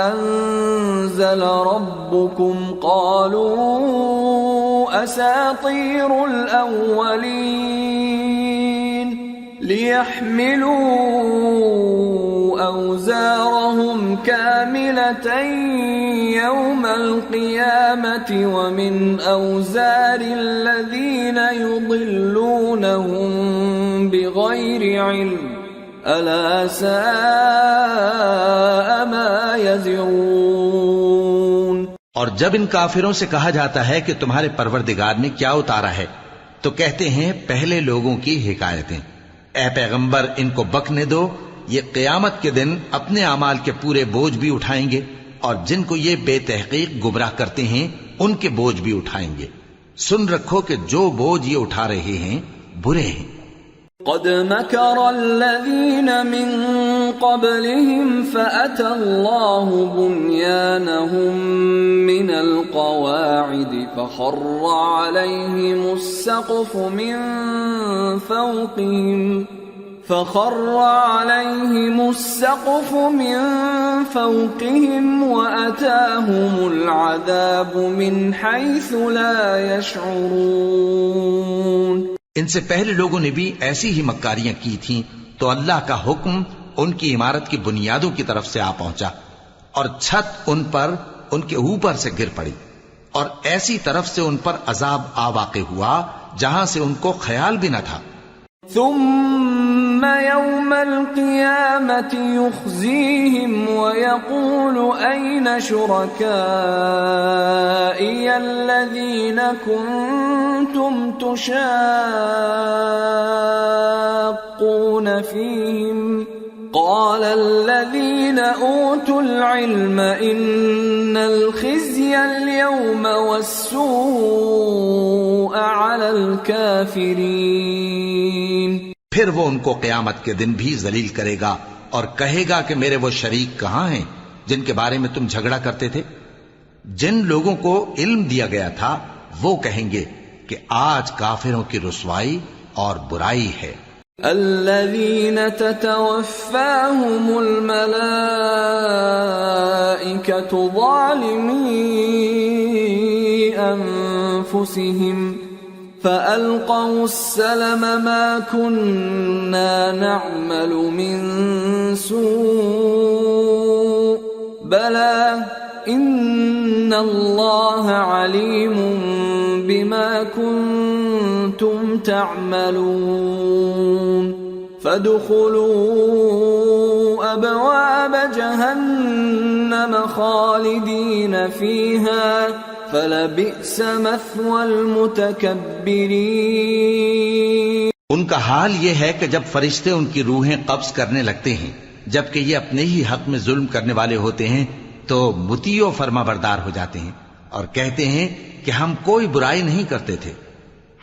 أَنزَلَ رَبُّكُمْ قَالُوا أَسَاطِيرُ الْأَوَّلِينَ لِيَحْمِلُوا أَوْزَارَهُمْ كَامِلَةً يَوْمَ الْقِيَامَةِ وَمِنْ أَوْزَارِ الَّذِينَ يُضِلُّونَهُم بِغَيْرِ عِلْمٍ أَلَا سَاءَ مَا يَزِرُونَ. اور جب ان کافروں سے کہا جاتا ہے کہ تمہارے پروردگار نے کیا اتارا ہے تو کہتے ہیں پہلے لوگوں کی حکایتیں. اے پیغمبر، ان کو بکنے دو، یہ قیامت کے دن اپنے اعمال کے پورے بوجھ بھی اٹھائیں گے اور جن کو یہ بے تحقیق گمراہ کرتے ہیں ان کے بوجھ بھی اٹھائیں گے. سن رکھو کہ جو بوجھ یہ اٹھا رہے ہیں برے ہیں. قد مكر الذين من قبلهم فأتى الله بنيانهم من القواعد فخر عليهم السقف من فوقهم وأتاهم العذاب من حيث لا يشعرون. ان سے پہلے لوگوں نے بھی ایسی ہی مکاریاں کی تھیں تو اللہ کا حکم ان کی عمارت کی بنیادوں کی طرف سے آ پہنچا اور چھت ان پر ان کے اوپر سے گر پڑی اور ایسی طرف سے ان پر عذاب آ واقع ہوا جہاں سے ان کو خیال بھی نہ تھا. ثم يوم القيامة يخزيهم ويقول أين شركائي الذين كنتم تشاقون فيهم قال الذين أوتوا العلم إن الخزي اليوم والسوء على الكافرين. پھر وہ ان کو قیامت کے دن بھی ذلیل کرے گا اور کہے گا کہ میرے وہ شریک کہاں ہیں جن کے بارے میں تم جھگڑا کرتے تھے. جن لوگوں کو علم دیا گیا تھا وہ کہیں گے کہ آج کافروں کی رسوائی اور برائی ہے. الذين تتوفاهم الملائكة ظالمي أنفسهم فألقوا السلم ما كنا نعمل من سوء بلى إن الله عليم بما كنتم تعملون. فادخلوا أبواب جهنم خالدين فيها فلبئس مثوى المتكبرين. ان کا حال یہ ہے کہ جب فرشتے ان کی روحیں قبض کرنے لگتے ہیں جبکہ یہ اپنے ہی حق میں ظلم کرنے والے ہوتے ہیں تو مطیع و فرما بردار ہو جاتے ہیں اور کہتے ہیں کہ ہم کوئی برائی نہیں کرتے تھے.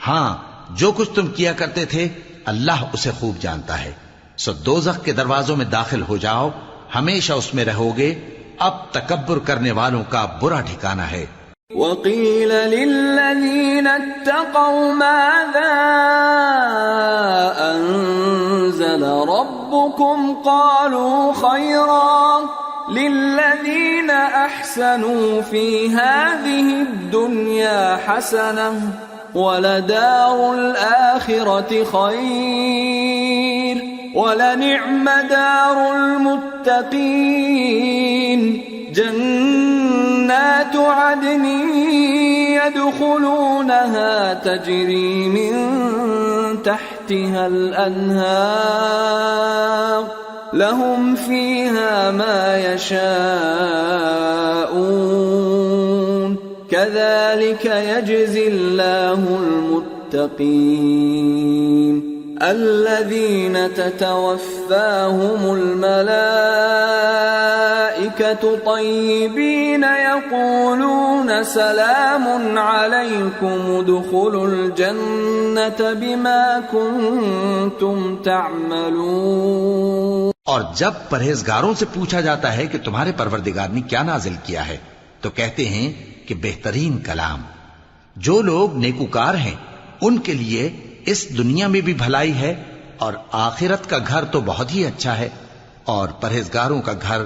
ہاں، جو کچھ تم کیا کرتے تھے اللہ اسے خوب جانتا ہے. سو دوزخ کے دروازوں میں داخل ہو جاؤ، ہمیشہ اس میں رہو گے. اب تکبر کرنے والوں کا برا ٹھکانہ ہے. وَقِيلَ لِلَّذِينَ اتَّقَوْا مَاذَا أَنزَلَ رَبُّكُمْ قَالُوا خَيْرًا لِلَّذِينَ أَحْسَنُوا فِي هَذِهِ الدُّنْيَا حَسَنَةٌ وَلَدَارُ الْآخِرَةِ خَيْرٌ وَلَنِعْمَ دَارُ الْمُتَّقِينَ. جنات عدن يدخلونها تجري من تحتها الأنهار لهم فيها ما يشاءون كذلك يجزي الله المتقين. الذين تتوفاهم الملائكة الْمَلَائِكَةُ طَيِّبِينَ يَقُولُونَ سَلَامٌ عَلَيْكُمُ ادْخُلُوا الْجَنَّةَ بِمَا كُنتُمْ تَعْمَلُونَ۔ اور جب پرہیزگاروں سے پوچھا جاتا ہے کہ تمہارے پروردگار نے کیا نازل کیا ہے تو کہتے ہیں کہ بہترین کلام۔ جو لوگ نیکوکار ہیں ان کے لیے اس دنیا میں بھی بھلائی ہے اور آخرت کا گھر تو بہت ہی اچھا ہے، اور پرہیزگاروں کا گھر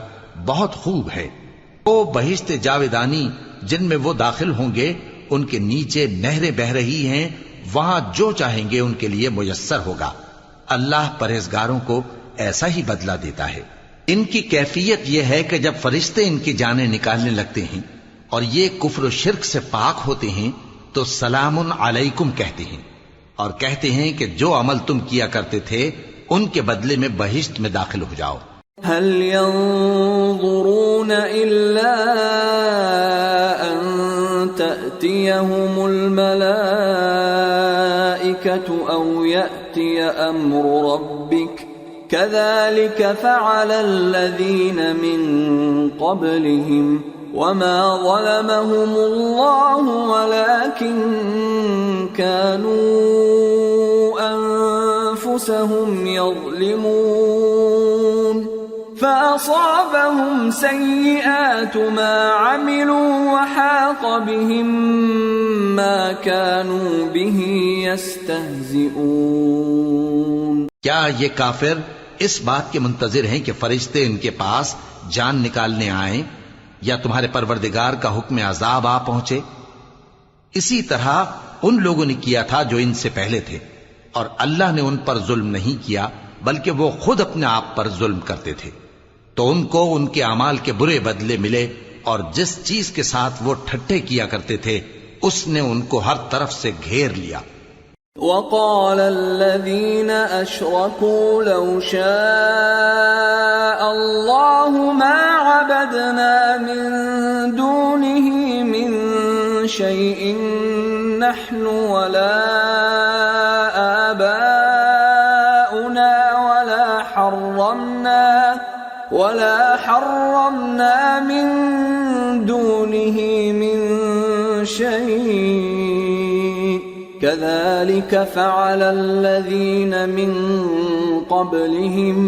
بہت خوب ہے۔ وہ بہشت جاویدانی جن میں وہ داخل ہوں گے، ان کے نیچے نہریں بہہ رہی ہیں، وہاں جو چاہیں گے ان کے لیے میسر ہوگا۔ اللہ پرہیزگاروں کو ایسا ہی بدلہ دیتا ہے۔ ان کی کیفیت یہ ہے کہ جب فرشتے ان کی جانیں نکالنے لگتے ہیں اور یہ کفر و شرک سے پاک ہوتے ہیں تو سلام علیکم کہتے ہیں، اور کہتے ہیں کہ جو عمل تم کیا کرتے تھے ان کے بدلے میں بہشت میں داخل ہو جاؤ۔ هل ينظرون إلا أن تأتيهم الملائكة أو يأتي أمر ربك كذلك فعل الذين من قبلهم وما ظلمهم الله ولكن كانوا أنفسهم يظلمون فأصابهم سيئات ما عملوا وحاق بهم ما كانوا به يستهزئون۔ کیا یہ کافر اس بات کے منتظر ہیں کہ فرشتے ان کے پاس جان نکالنے آئیں یا تمہارے پروردگار کا حکم عذاب آ پہنچے؟ اسی طرح ان لوگوں نے کیا تھا جو ان سے پہلے تھے، اور اللہ نے ان پر ظلم نہیں کیا بلکہ وہ خود اپنے آپ پر ظلم کرتے تھے، تو ان کو ان کے اعمال کے برے بدلے ملے، اور جس چیز کے ساتھ وہ ٹھٹھے کیا کرتے تھے اس نے ان کو ہر طرف سے گھیر لیا۔ وقال الذين أشركوا لو شاء الله ما عبدنا من دونه من شيء نحن ولا آباؤنا ولا حرمنا من دونه من شيء كذلك فعل الذين من قبلهم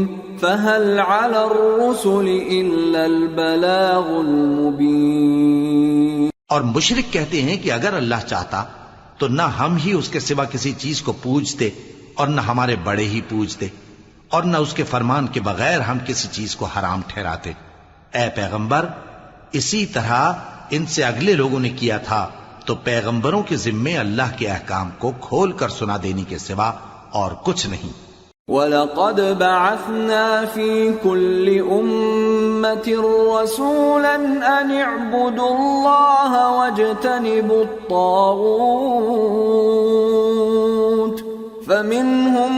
فهل على الرسل إلا البلاغ المبين۔ اور مشرک کہتے ہیں کہ اگر اللہ چاہتا تو نہ ہم ہی اس کے سوا کسی چیز کو پوجتے اور نہ ہمارے بڑے ہی پوجتے، اور نہ اس کے فرمان کے بغیر ہم کسی چیز کو حرام ٹھہراتے۔ اے پیغمبر، اسی طرح ان سے اگلے لوگوں نے کیا تھا، تو پیغمبروں کے ذمے اللہ کے احکام کو کھول کر سنا دینے کے سوا اور کچھ نہیں۔ وَلَقَدْ بَعَثْنَا فِي كُلِّ أُمَّةٍ رَسُولًا أَنِ اعْبُدُوا اللَّهَ وَاجْتَنِبُوا الطَّاغُوتَ فَمِنْهُمْ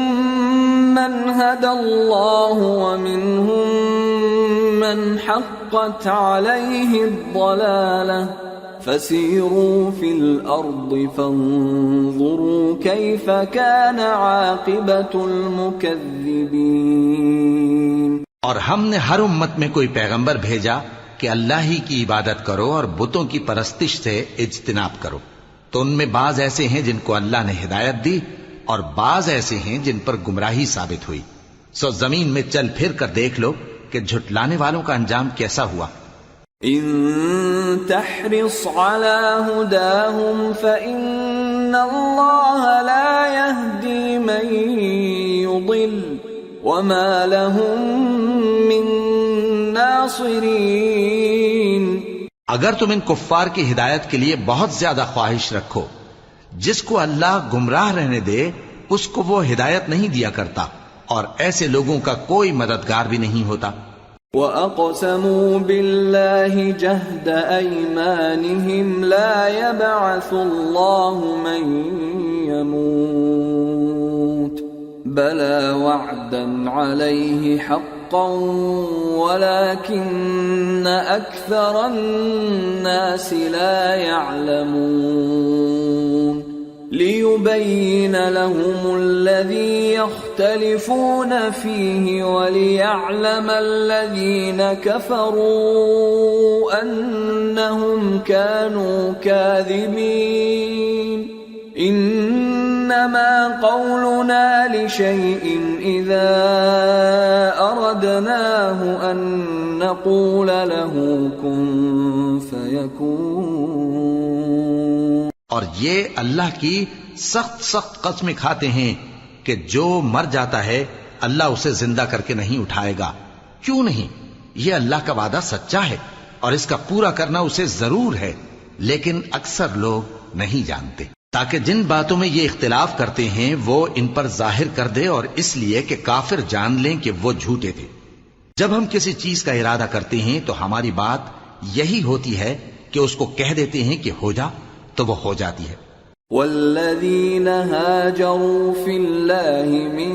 مَنْ هَدَى اللَّهُ وَمِنْهُمْ مَنْ حَقَّتْ عَلَيْهِ الضَّلَالَةُ فَسِيرُوا فِي الْأَرْضِ فَانظُرُوا كَيْفَ كَانَ عَاقِبَةُ الْمُكَذِّبِينَ۔ اور ہم نے ہر امت میں کوئی پیغمبر بھیجا کہ اللہ ہی کی عبادت کرو اور بتوں کی پرستش سے اجتناب کرو، تو ان میں بعض ایسے ہیں جن کو اللہ نے ہدایت دی اور بعض ایسے ہیں جن پر گمراہی ثابت ہوئی۔ سو زمین میں چل پھر کر دیکھ لو کہ جھٹلانے والوں کا انجام کیسا ہوا۔ ان تحرص على هداهم فإن الله لا يهدي من يضل وما لهم من ناصرين۔ اگر تم ان کفار کی ہدایت کے لیے بہت زیادہ خواہش رکھو، جس کو اللہ گمراہ رہنے دے اس کو وہ ہدایت نہیں دیا کرتا، اور ایسے لوگوں کا کوئی مددگار بھی نہیں ہوتا۔ وَأَقْسَمُوا بِاللَّهِ جَهْدَ أَيْمَانِهِمْ لَا يَبْعَثُ اللَّهُ مَن يَمُوتُ بَلَى وَعْدًا عَلَيْهِ حَقًّا وَلَكِنَّ أَكْثَرَ النَّاسِ لَا يَعْلَمُونَ۔ لِيُبَيِّنَ لَهُمُ الَّذِي يَخْتَلِفُونَ فِيهِ وَلِيَعْلَمَ الَّذِينَ كَفَرُوا أَنَّهُمْ كَانُوا كَاذِبِينَ إِنَّمَا قَوْلُنَا لِشَيْءٍ إِذَا أَرَدْنَاهُ أَن نَّقُولَ لَهُ كُن فَيَكُونُ۔ اور یہ اللہ کی سخت قسمیں کھاتے ہیں کہ جو مر جاتا ہے اللہ اسے زندہ کر کے نہیں اٹھائے گا۔ کیوں نہیں؟ یہ اللہ کا وعدہ سچا ہے اور اس کا پورا کرنا اسے ضرور ہے، لیکن اکثر لوگ نہیں جانتے۔ تاکہ جن باتوں میں یہ اختلاف کرتے ہیں وہ ان پر ظاہر کر دے، اور اس لیے کہ کافر جان لیں کہ وہ جھوٹے تھے۔ جب ہم کسی چیز کا ارادہ کرتے ہیں تو ہماری بات یہی ہوتی ہے کہ اس کو کہہ دیتے ہیں کہ ہو جا، تو وہ ہو جاتی ہے۔ والذین هاجروا فی اللہ من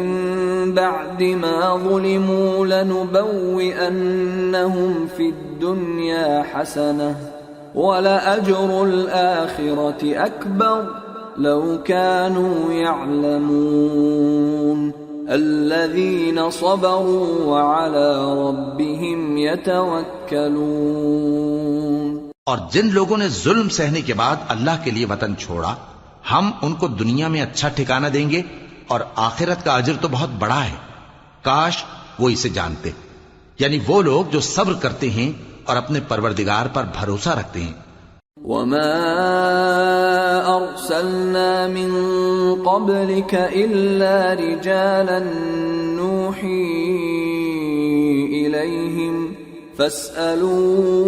بعد ما ظلموا لنبوئنہم فی الدنیا حسنہ ولأجر الآخرة اکبر لو كانوا يعلمون الذین صبروا وعلى ربهم يتوکلون۔ اور جن لوگوں نے ظلم سہنے کے بعد اللہ کے لیے وطن چھوڑا، ہم ان کو دنیا میں اچھا ٹھکانہ دیں گے اور آخرت کا اجر تو بہت بڑا ہے، کاش وہ اسے جانتے۔ یعنی وہ لوگ جو صبر کرتے ہیں اور اپنے پروردگار پر بھروسہ رکھتے ہیں۔ وما ارسلنا من قبلك الا رجالا نوحي اليهم فاسألوا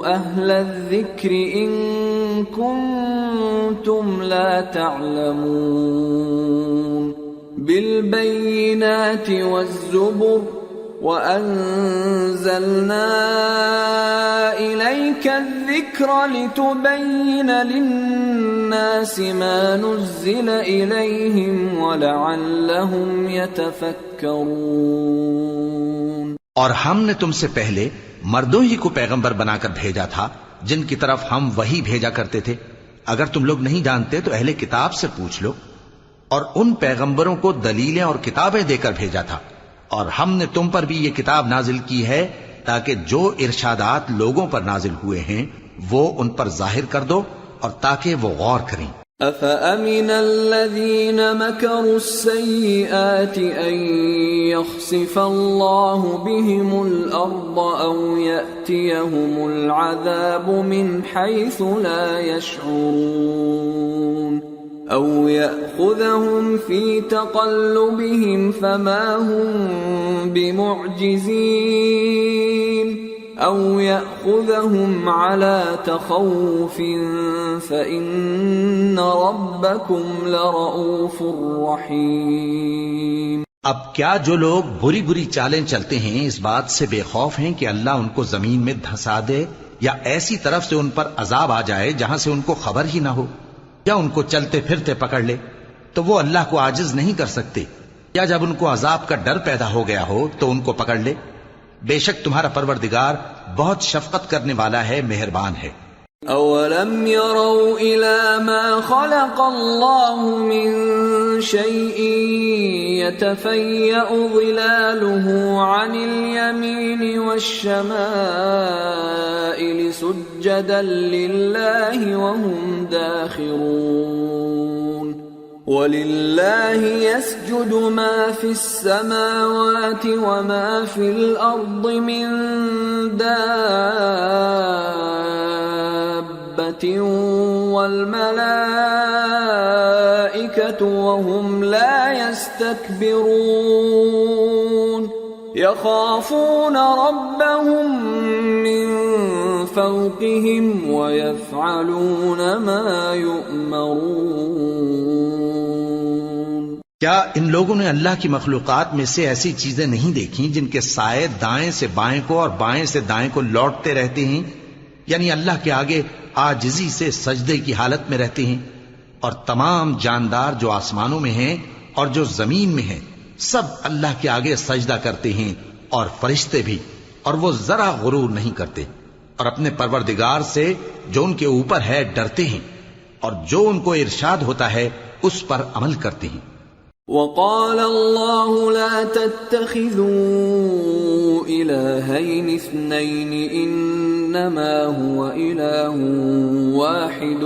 اهل الذکر ان کنتم لا تعلمون بالبینات والزبر وَأَنزَلْنَا إِلَيْكَ الذِّكْرَ لِتُبَيِّنَ لِلنَّاسِ مَا نُزِّلَ إِلَيْهِمْ وَلَعَلَّهُمْ يَتَفَكَّرُونَ۔ اور ہم نے تم سے پہلے مردوں ہی کو پیغمبر بنا کر بھیجا تھا جن کی طرف ہم وحی بھیجا کرتے تھے۔ اگر تم لوگ نہیں جانتے تو اہل کتاب سے پوچھ لو، اور ان پیغمبروں کو دلیلیں اور کتابیں دے کر بھیجا تھا، اور ہم نے تم پر بھی یہ کتاب نازل کی ہے تاکہ جو ارشادات لوگوں پر نازل ہوئے ہیں وہ ان پر ظاہر کر دو اور تاکہ وہ غور کریں۔ أَفَأَمِنَ الَّذِينَ مَكَرُوا السَّيِّئَاتِ أَن يَخْسِفَ اللَّهُ بِهِمُ الْأَرْضَ أَوْ يَأْتِيَهُمُ الْعَذَابُ مِنْ حَيْثُ لَا يَشْعُرُونَ أَوْ يَأْخُذَهُمْ فِي تَقَلُّبِهِمْ فَمَا هُمْ بِمُعْجِزِينَ أَوْ يَأْخُذَهُمْ عَلَى تَخَوُّفٍ فَإِنَّ رَبَّكُمْ لَرَءُوفٌ رَحِيمٌ۔ اب کیا جو لوگ بری بری چالیں چلتے ہیں اس بات سے بے خوف ہیں کہ اللہ ان کو زمین میں دھسا دے یا ایسی طرف سے ان پر عذاب آ جائے جہاں سے ان کو خبر ہی نہ ہو، یا ان کو چلتے پھرتے پکڑ لے تو وہ اللہ کو عاجز نہیں کر سکتے، یا جب ان کو عذاب کا ڈر پیدا ہو گیا ہو تو ان کو پکڑ لے؟ بے شک تمہارا پروردگار بہت شفقت کرنے والا ہے، مہربان ہے۔ اولم يروا الى ما خلق الله من شيء يتفيأ ظلاله عن اليمين والشمائل سجدا لله وهم داخرون وَلِلَّهِ يَسْجُدُ مَا فِي السَّمَاوَاتِ وَمَا فِي الْأَرْضِ مِن دَابَّةٍ وَالْمَلَائِكَةُ وَهُمْ لَا يَسْتَكْبِرُونَ يَخَافُونَ رَبَّهُم مِّن فَوْقِهِمْ وَيَفْعَلُونَ مَا يُؤْمَرُونَ۔ کیا ان لوگوں نے اللہ کی مخلوقات میں سے ایسی چیزیں نہیں دیکھی جن کے سائے دائیں سے بائیں کو اور بائیں سے دائیں کو لوٹتے رہتے ہیں، یعنی اللہ کے آگے عاجزی سے سجدے کی حالت میں رہتے ہیں؟ اور تمام جاندار جو آسمانوں میں ہیں اور جو زمین میں ہیں سب اللہ کے آگے سجدہ کرتے ہیں، اور فرشتے بھی، اور وہ ذرا غرور نہیں کرتے، اور اپنے پروردگار سے جو ان کے اوپر ہے ڈرتے ہیں۔ اور جو ان کو ارشاد ہوتا ہے اس پر عمل کرتے ہیں. وقال الله لا تتخذوا إلهين اثنين إنما هو إله واحد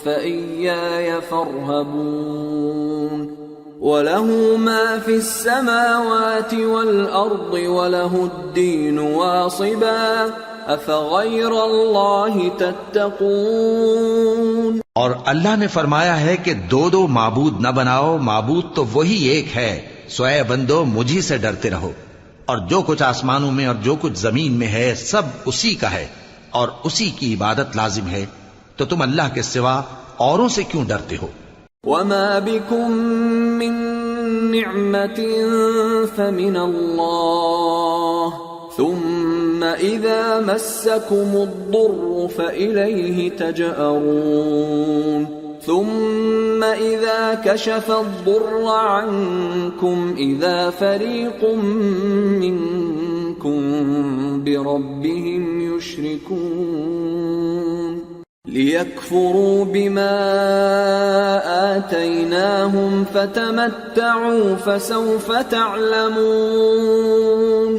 فإياي فارهبون وله ما في السماوات والأرض وله الدين واصبا أفغير الله تتقون. اور اللہ نے فرمایا ہے کہ دو دو معبود نہ بناؤ، معبود تو وہی ایک ہے، سو اے بندو مجھی سے ڈرتے رہو، اور جو کچھ آسمانوں میں اور جو کچھ زمین میں ہے سب اسی کا ہے اور اسی کی عبادت لازم ہے، تو تم اللہ کے سوا اوروں سے کیوں ڈرتے ہو؟ وما بكم من نعمة فمن الله ثم إذا مسكم الضر فإليه تجأرون ثم إذا كشف الضر عنكم إذا فريق منكم بربهم يشركون ليكفروا بما آتيناهم فتمتعوا فسوف تعلمون.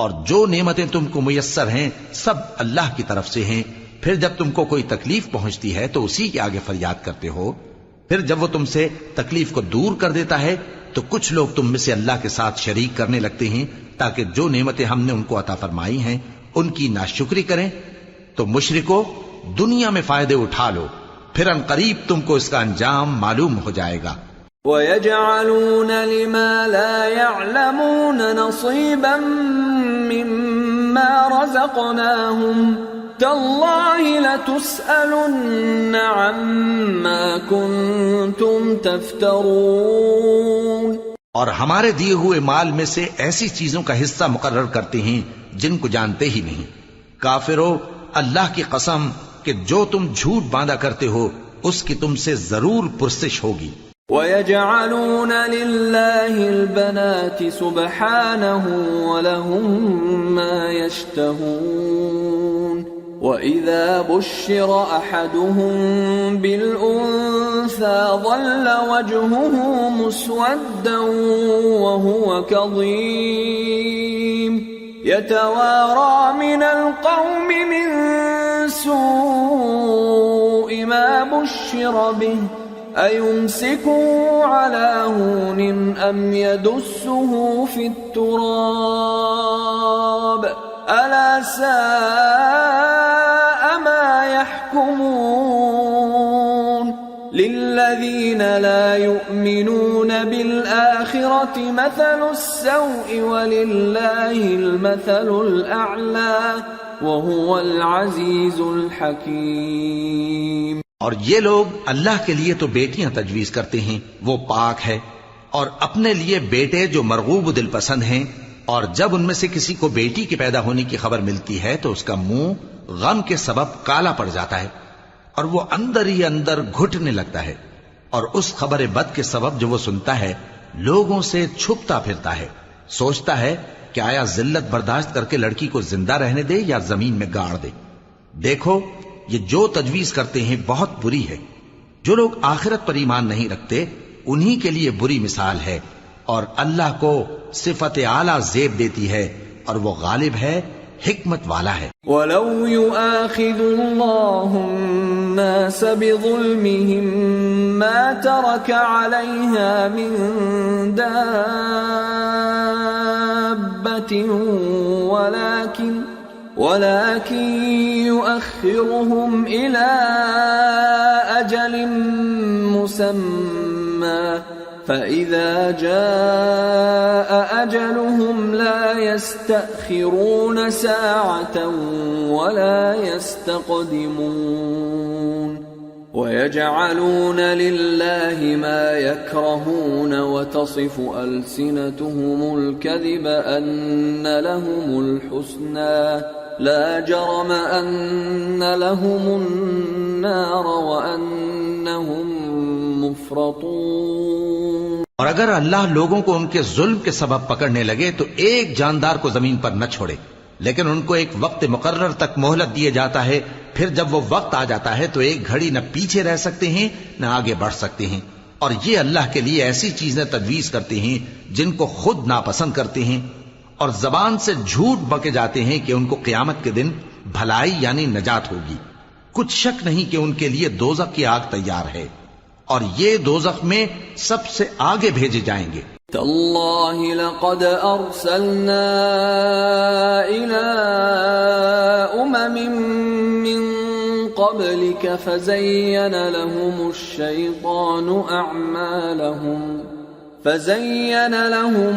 اور جو نعمتیں تم کو میسر ہیں سب اللہ کی طرف سے ہیں، پھر جب تم کو کوئی تکلیف پہنچتی ہے تو اسی کے آگے فریاد کرتے ہو، پھر جب وہ تم سے تکلیف کو دور کر دیتا ہے تو کچھ لوگ تم میں سے اللہ کے ساتھ شریک کرنے لگتے ہیں تاکہ جو نعمتیں ہم نے ان کو عطا فرمائی ہیں ان کی ناشکری کریں. تو مشرکو دنیا میں فائدے اٹھا لو، پھر ان قریب تم کو اس کا انجام معلوم ہو جائے گا. وَيَجْعَلُونَ لِمَا لَا يَعْلَمُونَ نَصِيبًا مِّمَّا رَزَقْنَاهُمْ تَاللَّهِ لَتُسْأَلُنَّ عَمَّا كُنتُمْ تَفْتَرُونَ. اور ہمارے دیے ہوئے مال میں سے ایسی چیزوں کا حصہ مقرر کرتے ہیں جن کو جانتے ہی نہیں. کافرو اللہ کی قسم کہ جو تم جھوٹ باندھا کرتے ہو اس کی تم سے ضرور پرسش ہوگی. وَيَجْعَلُونَ لِلَّهِ الْبَنَاتِ سُبْحَانَهُ وَلَهُم مَّا يَشْتَهُونَ وَإِذَا بُشِّرَ أَحَدُهُم بِالْأُنثَىٰ ظَلَّ وَجْهُهُ مُسْوَدًّا وَهُوَ كَظِيمٌ يَتَوَارَىٰ مِنَ الْقَوْمِ مِن سُوءِ مَا بُشِّرَ بِهِ أَيُمْسِكُهُ عَلَىٰ هُونٍ أَمْ يَدُسُّهُ فِي التُّرَابِ أَلَا سَاءَ مَا يَحْكُمُونَ. لِلَّذِينَ لَا يُؤْمِنُونَ بِالْآخِرَةِ مَثَلُ السَّوْءِ وَلِلَّهِ الْمَثَلُ الْأَعْلَىٰ وَهُوَ الْعَزِيزُ الْحَكِيمُ. اور یہ لوگ اللہ کے لیے تو بیٹیاں تجویز کرتے ہیں، وہ پاک ہے، اور اپنے لیے بیٹے جو مرغوب دل پسند ہیں، اور جب ان میں سے کسی کو بیٹی کے پیدا ہونے کی خبر ملتی ہے تو اس کا منہ غم کے سبب کالا پڑ جاتا ہے اور وہ اندر ہی اندر گھٹنے لگتا ہے، اور اس خبر بد کے سبب جو وہ سنتا ہے لوگوں سے چھپتا پھرتا ہے، سوچتا ہے کہ آیا ذلت برداشت کر کے لڑکی کو زندہ رہنے دے یا زمین میں گاڑ دے. دیکھو یہ جو تجویز کرتے ہیں بہت بری ہے. جو لوگ آخرت پر ایمان نہیں رکھتے انہی کے لیے بری مثال ہے، اور اللہ کو صفت اعلیٰ زیب دیتی ہے اور وہ غالب ہے، حکمت والا ہے. وَلَوْ يُؤَاخِذُ اللَّهُ النَّاسَ بِظُلْمِهِمْ مَا تَرَكَ عَلَيْهَا مِن دَابَّةٍ ولكن يؤخرهم إلى أجل مسمى فإذا جاء أجلهم لا يستأخرون ساعة ولا يستقدمون. ويجعلون لله ما يكرهون وتصف ألسنتهم الكذب أن لهم الحسنى لا جرم أن لهم النار وأنهم مفرطون. اور اگر اللہ لوگوں کو ان کے ظلم کے سبب پکڑنے لگے تو ایک جاندار کو زمین پر نہ چھوڑے، لیکن ان کو ایک وقت مقرر تک مہلت دیے جاتا ہے پھر جب وہ وقت آ جاتا ہے تو ایک گھڑی نہ پیچھے رہ سکتے ہیں نہ آگے بڑھ سکتے ہیں، اور یہ اللہ کے لیے ایسی چیزیں تجویز کرتے ہیں جن کو خود ناپسند کرتے ہیں، اور زبان سے جھوٹ بکے جاتے ہیں کہ ان کو قیامت کے دن بھلائی یعنی نجات ہوگی۔ کچھ شک نہیں کہ ان کے لیے دوزخ کی آگ تیار ہے، اور یہ دوزخ میں سب سے آگے بھیجے جائیں گے۔ تاللہ لقد ارسلنا الى من قبلك فزين لهم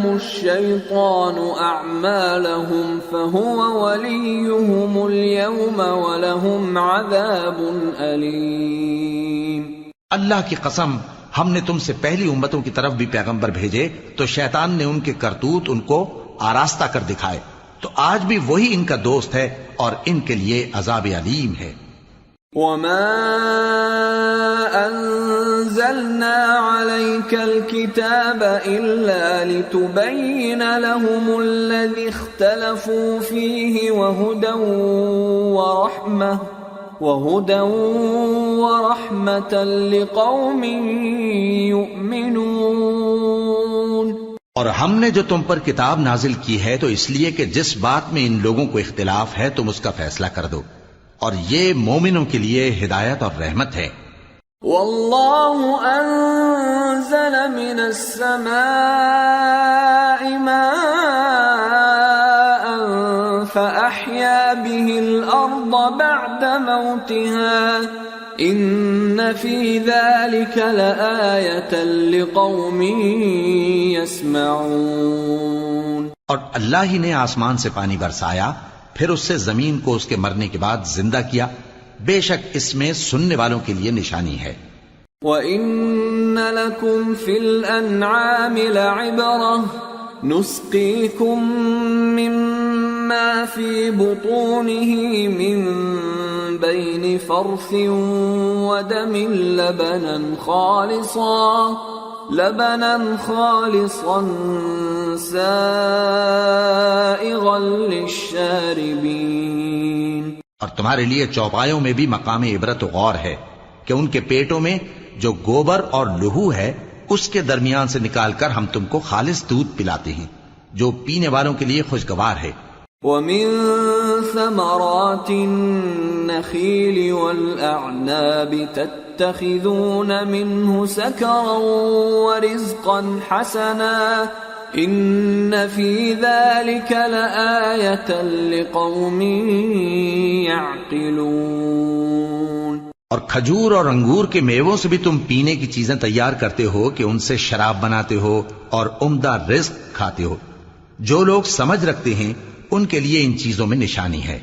الشيطان أعمالهم فهو وليهم اليوم ولهم عذاب أليم۔ اللہ کی قسم، ہم نے تم سے پہلی امتوں کی طرف بھی پیغمبر بھیجے تو شیطان نے ان کے کرتوت ان کو آراستہ کر دکھائے، تو آج بھی وہی ان کا دوست ہے اور ان کے لیے عذاب علیم ہے۔ وما أنزلنا عليك الكتاب إلا لتبين لهم الذي اختلفوا فيه وهدى ورحمة لقوم يؤمنون۔ اور ہم نے جو تم پر کتاب نازل کی ہے تو اس لیے کہ جس بات میں ان لوگوں کو اختلاف ہے تم اس کا فیصلہ کر دو، اور یہ مومنوں کے لیے ہدایت اور رحمت ہے۔ واللہ انزل من السماء ماء فأحيا به الأرض بعد موتها ان فی ذلك لآیة لقوم يسمعون۔ اور اللہ ہی نے آسمان سے پانی برسایا، پھر اس سے زمین کو اس کے مرنے کے بعد زندہ کیا، بے شک اس میں سننے والوں کے لیے نشانی ہے۔ وَإِنَّ لَكُمْ فِي الْأَنْعَامِ لَعِبْرَةً نُسْقِيكُم مِّمَّا فِي بُطُونِهِ مِن بَيْنِ فَرْثٍ وَدَمٍ لبنا خالصا سائغا للشاربین۔ اور تمہارے لیے چوپایوں میں بھی مقام عبرت و غور ہے کہ ان کے پیٹوں میں جو گوبر اور لہو ہے اس کے درمیان سے نکال کر ہم تم کو خالص دودھ پلاتے ہیں جو پینے والوں کے لیے خوشگوار ہے۔ وَمِن ثَمَرَاتِ النَّخِيلِ وَالْأَعْنَابِ تَتَّخِذُونَ مِنْهُ سَكَرًا وَرِزْقًا حَسَنًا إِنَّ فِي ذَلِكَ لَآيَةً لِقَوْمٍ يَعْقِلُونَ۔ اور کھجور اور انگور کے میووں سے بھی تم پینے کی چیزیں تیار کرتے ہو کہ ان سے شراب بناتے ہو اور عمدہ رزق کھاتے ہو، جو لوگ سمجھ رکھتے ہیں ان کے لیے ان چیزوں میں نشانی ہے۔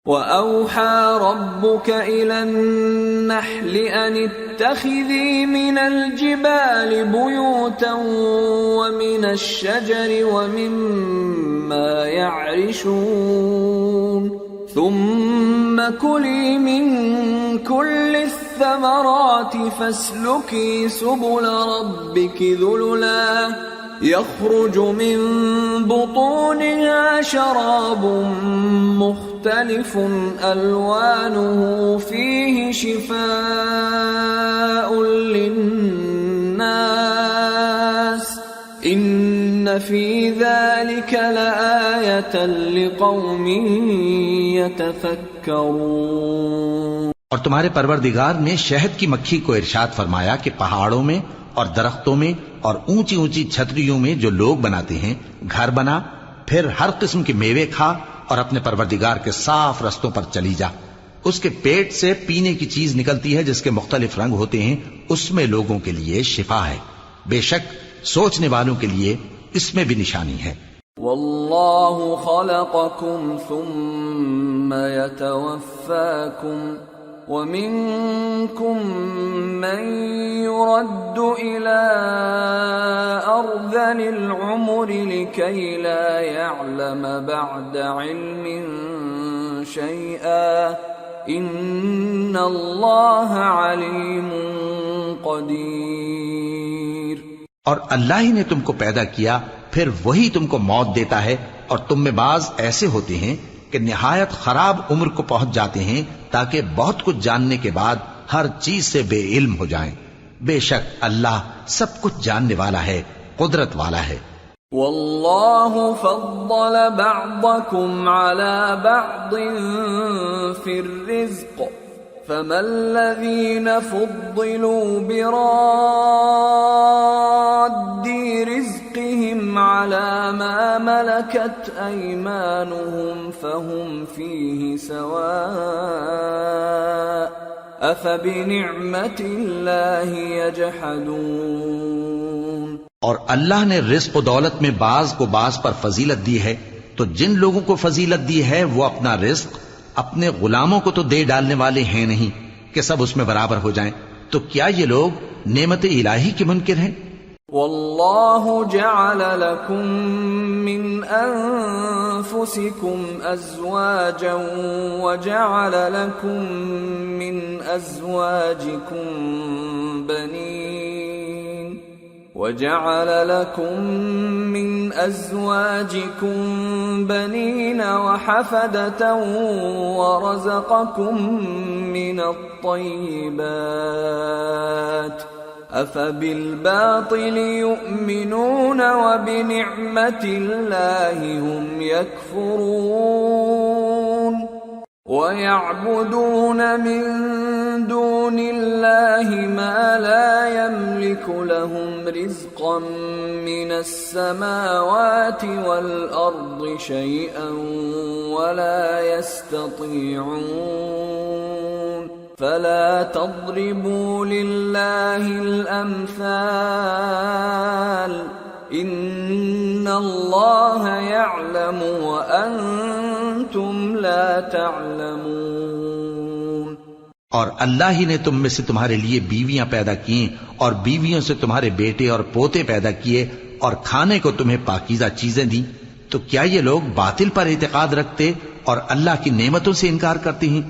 وَأَوْحَى رَبُّكَ إِلَى النَّحْلِ أَنِ اتَّخِذِي مِنَ الْجِبَالِ بُيُوتًا وَمِنَ الشَّجَرِ وَمِمَّا يَعْرِشُونَ ثُمَّ كُلِي مِن كُلِّ الثَّمَرَاتِ فَاسْلُكِي سُبُلَ رَبِّكِ ذُلُلًا يخرج من بطونها شراب مختلف ألوانه فيه شفاء للناس إن في ذلك لآية لقوم يتفكرون۔ اور تمہارے پروردگار نے شہد کی مکھی کو ارشاد فرمایا کہ پہاڑوں میں اور درختوں میں اور اونچی اونچی چھتریوں میں جو لوگ بناتے ہیں گھر بنا، پھر ہر قسم کے میوے کھا اور اپنے پروردگار کے صاف رستوں پر چلی جا۔ اس کے پیٹ سے پینے کی چیز نکلتی ہے جس کے مختلف رنگ ہوتے ہیں، اس میں لوگوں کے لیے شفا ہے، بے شک سوچنے والوں کے لیے اس میں بھی نشانی ہے۔ واللہ خلقکم ثم یتوفاکم وَمِنكُم مَّن يُرَدُّ إِلَىٰ أَرْذَلِ الْعُمُرِ لِكَيْ لَا يَعْلَمَ بَعْدَ عِلْمٍ شَيْئًا إِنَّ اللَّهَ عَلِيمٌ قَدِيرٌ۔ اور اللہ ہی نے تم کو پیدا کیا، پھر وہی تم کو موت دیتا ہے، اور تم میں بعض ایسے ہوتے ہیں کہ نہایت خراب عمر کو پہنچ جاتے ہیں تاکہ بہت کچھ جاننے کے بعد ہر چیز سے بے علم ہو جائیں. بے شک اللہ سب کچھ جاننے والا ہے، قدرت والا ہے. واللہ فضل بعضکم علی بعض فی الرزق فما الذین فضلوا براد رزقهم على ما ملكت أيمانهم فهم فيه سواء أفبنعمة الله يجحدون. اور اللہ نے رزق و دولت میں بعض کو بعض پر فضیلت دی ہے، تو جن لوگوں کو فضیلت دی ہے وہ اپنا رزق اپنے غلاموں کو تو دے ڈالنے والے ہیں نہیں کہ سب اس میں برابر ہو جائیں. تو کیا یہ لوگ نعمت الہی کے منکر ہیں؟ واللہ جعل لکم من انفسکم ازواجا وجعل لکم من ازواجکم بنین وجعل لكم من أزواجكم بنين وحفدة ورزقكم من الطيبات أفبالباطل يؤمنون وبنعمة الله هم يكفرون ويعبدون من دون الله ما لا يملك لهم رزقا من السماوات والأرض شيئا ولا يستطيعون فلا تضربوا لله الأمثال ان اللہ یعلم وانتم لا تعلمون. اور اللہ ہی نے تم میں سے تمہارے لیے بیویاں پیدا کی اور بیویوں سے تمہارے بیٹے اور پوتے پیدا کیے اور کھانے کو تمہیں پاکیزہ چیزیں دی. تو کیا یہ لوگ باطل پر اعتقاد رکھتے اور اللہ کی نعمتوں سے انکار کرتے ہیں؟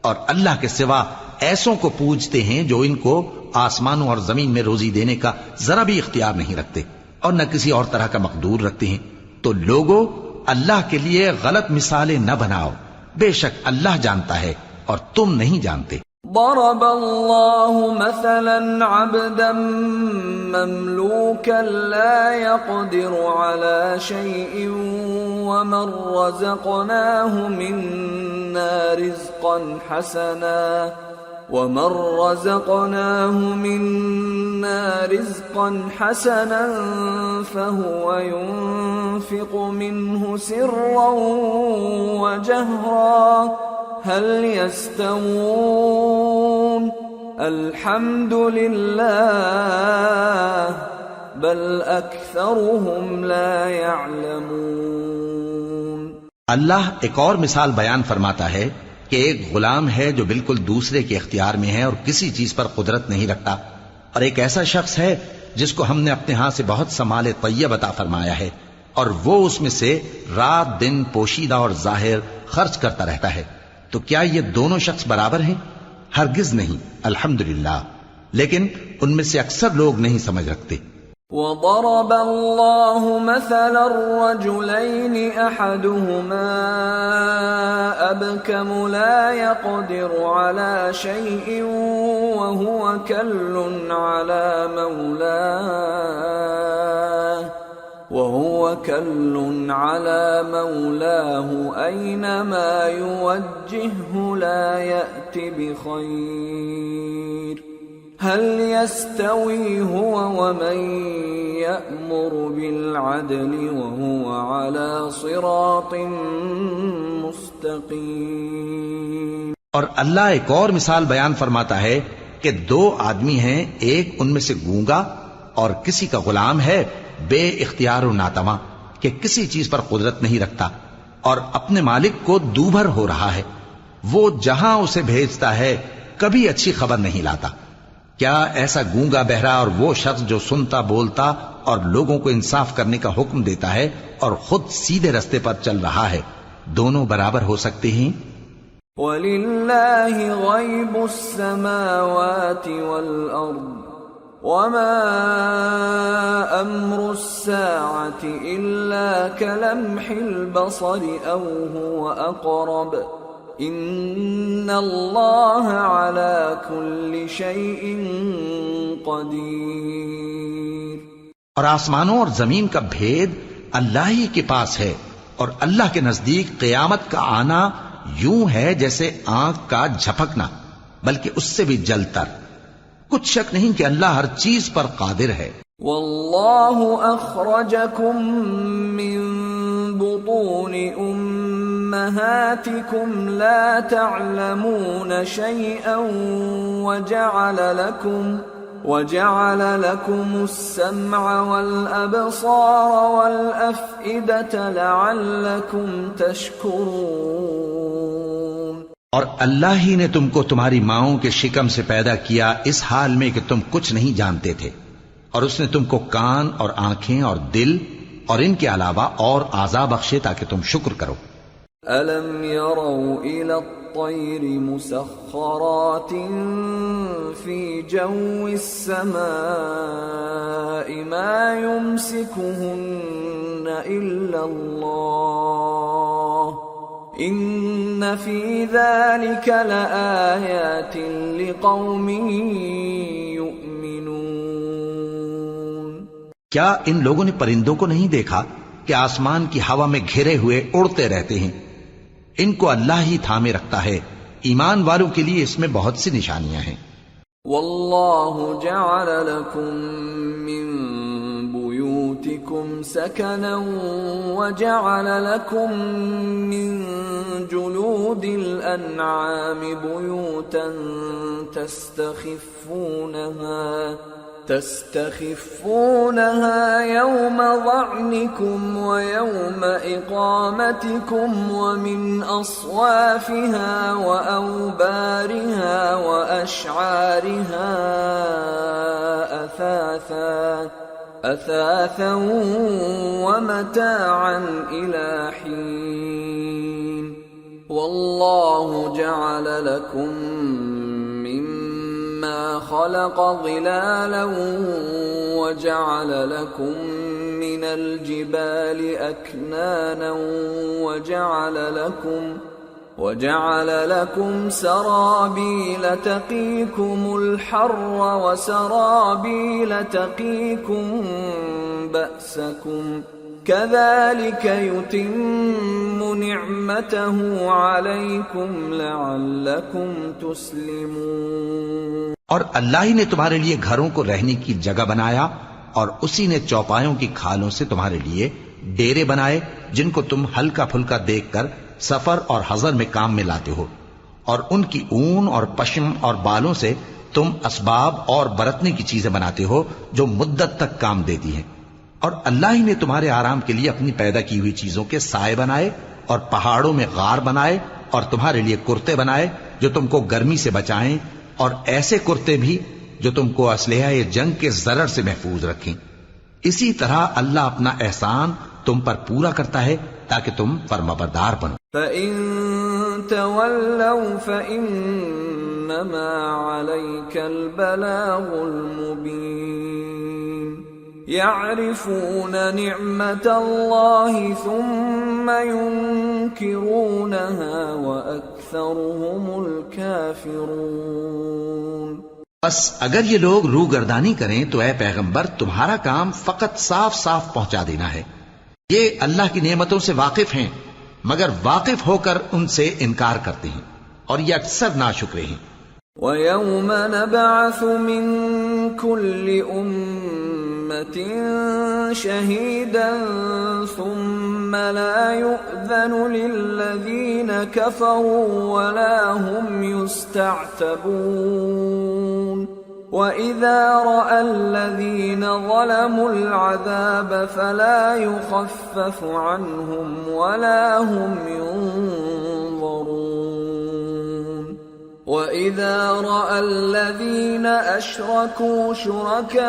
اور اللہ کے سوا ایسوں کو پوجتے ہیں جو ان کو آسمانوں اور زمین میں روزی دینے کا ذرا بھی اختیار نہیں رکھتے اور نہ کسی اور طرح کا مقدور رکھتے ہیں. تو لوگوں اللہ کے لیے غلط مثالیں نہ بناؤ، بے شک اللہ جانتا ہے اور تم نہیں جانتے. ضرب اللہ مثلا عبدا مملوكا لا يقدر على شيء ومن رزقناه منا رزقا حسنا فهو ينفق منه سرا وجهرا هل يستوون الحمد لله بل أكثرهم لا يعلمون. اللہ ایک اور مثال بیان فرماتا ہے کہ ایک غلام ہے جو بالکل دوسرے کے اختیار میں ہے اور کسی چیز پر قدرت نہیں رکھتا، اور ایک ایسا شخص ہے جس کو ہم نے اپنے ہاں سے بہت سا مال طیب عطا فرمایا ہے اور وہ اس میں سے رات دن پوشیدہ اور ظاہر خرچ کرتا رہتا ہے. تو کیا یہ دونوں شخص برابر ہیں؟ ہرگز نہیں. الحمدللہ، لیکن ان میں سے اکثر لوگ نہیں سمجھ رکھتے. وضرب اللہ مثلا الرجلین احدهما ابکم لا يقدر على شيء وهو كل على مولاه أينما يوجهه لا يأتي بخير هل يستوي هو ومن يأمر بالعدل وهو على صراط مستقيم. اور اللہ ایک اور مثال بیان فرماتا ہے کہ دو آدمی ہیں، ایک ان میں سے گونگا اور کسی کا غلام ہے بے اختیار و ناتواں کہ کسی چیز پر قدرت نہیں رکھتا اور اپنے مالک کو دوبھر ہو رہا ہے. وہ جہاں اسے بھیجتا ہے کبھی اچھی خبر نہیں لاتا. کیا ایسا گونگا بہرا اور وہ شخص جو سنتا بولتا اور لوگوں کو انصاف کرنے کا حکم دیتا ہے اور خود سیدھے رستے پر چل رہا ہے، دونوں برابر ہو سکتے ہیں؟ وَلِلَّهِ غَيْبُ السَّمَاوَاتِ وَالْأَرْضِ وما أمر الساعة إلا كلمح البصر أو هو أقرب إن الله على كل شيء قدير۔ اور آسمانوں اور زمین کا بھید اللہ ہی کے پاس ہے، اور اللہ کے نزدیک قیامت کا آنا یوں ہے جیسے آنکھ کا جھپکنا، بلکہ اس سے بھی جلتر۔ کچھ شک نہیں کہ اللہ ہر چیز پر قادر ہے۔ واللہ اخرجکم من بطون امہاتکم لا تعلمون شیئا وجعل لكم السمع والأبصار والأفئدة لعلكم تشکرون۔ اور اللہ ہی نے تم کو تمہاری ماؤں کے شکم سے پیدا کیا اس حال میں کہ تم کچھ نہیں جانتے تھے، اور اس نے تم کو کان اور آنکھیں اور دل اور ان کے علاوہ اور اعضاء بخشے تاکہ تم شکر کرو۔ أَلَمْ يَرَوْا إِلَى الطَّيْرِ مُسَخَّرَاتٍ فِي جَوِّ السَّمَاءِ مَا يُمْسِكُهُنَّ إِلَّا اللَّهُ إِنَّ فِي ذَلِكَ لَآيَاتٍ لِقَوْمٍ يُؤْمِنُونَ۔ کیا ان لوگوں نے پرندوں کو نہیں دیکھا کہ آسمان کی ہوا میں گھرے ہوئے اڑتے رہتے ہیں؟ ان کو اللہ ہی تھامے رکھتا ہے، ایمان والوں کے لیے اس میں بہت سی نشانیاں ہیں۔ واللہ جعل لکم من بیوتکم سکنا وجعل لکم من جلود الانعام بیوتا تستخفونها يوم ظعنكم ويوم إقامتكم ومن أصوافها وأوبارها وأشعارها أثاثا ومتاعا إلى حين والله جعل لكم مما خلق ظلالا وجعل لكم من الجبال أكنانا وجعل لكم سرابيل تقيكم الحر وسرابيل تقيكم بأسكم كذلك يتم نعمته عليكم لعلكم تسلمون۔ اور اللہ ہی نے تمہارے لیے گھروں کو رہنے کی جگہ بنایا، اور اسی نے چوپایوں کی کھالوں سے تمہارے لیے ڈیرے بنائے جن کو تم ہلکا پھلکا دیکھ کر سفر اور حضر میں کام میں لاتے ہو، اور ان کی اون اور پشم اور بالوں سے تم اسباب اور برتنے کی چیزیں بناتے ہو جو مدت تک کام دیتی ہیں۔ اور اللہ ہی نے تمہارے آرام کے لیے اپنی پیدا کی ہوئی چیزوں کے سائے بنائے، اور پہاڑوں میں غار بنائے، اور تمہارے لیے کرتے بنائے جو تم کو گرمی سے بچائیں، اور ایسے کرتے بھی جو تم کو اسلحہ جنگ کے ضرر سے محفوظ رکھیں۔ اسی طرح اللہ اپنا احسان تم پر پورا کرتا ہے تاکہ تم فرمانبردار بنو۔ فَإِن تَوَلَّوْا فَإِنَّمَا عَلَيْكَ الْبَلَاغُ الْمُبِينُ يَعْرِفُونَ نِعْمَةَ اللَّهِ ثُمَّ يُنْكِرُونَهَا وَأَكْثَرُهُمُ الْكَافِرُونَ۔ بس اگر یہ لوگ روگردانی کریں تو اے پیغمبر تمہارا کام فقط صاف صاف پہنچا دینا ہے۔ یہ اللہ کی نعمتوں سے واقف ہیں مگر واقف ہو کر ان سے انکار کرتے ہیں، اور یہ اکثر ناشکرے ہیں۔ وَيَوْمَ نَبْعَثُ مِن كُلِّ أُمَّةٍ شَهِيدًا ثُمَّ لَا يُؤْذَنُ لِلَّذِينَ كَفَرُوا وَلَا هُمْ يُسْتَعْتَبُونَ وَإِذَا رَأَى الَّذِينَ ظَلَمُوا الْعَذَابَ فَلَا يُخَفَّفُ عَنْهُمْ وَلَا هُمْ يُنظَرُونَ وَإِذَا رَأَى الَّذِينَ أَشْرَكُوا شُرَكَاءَهُمْ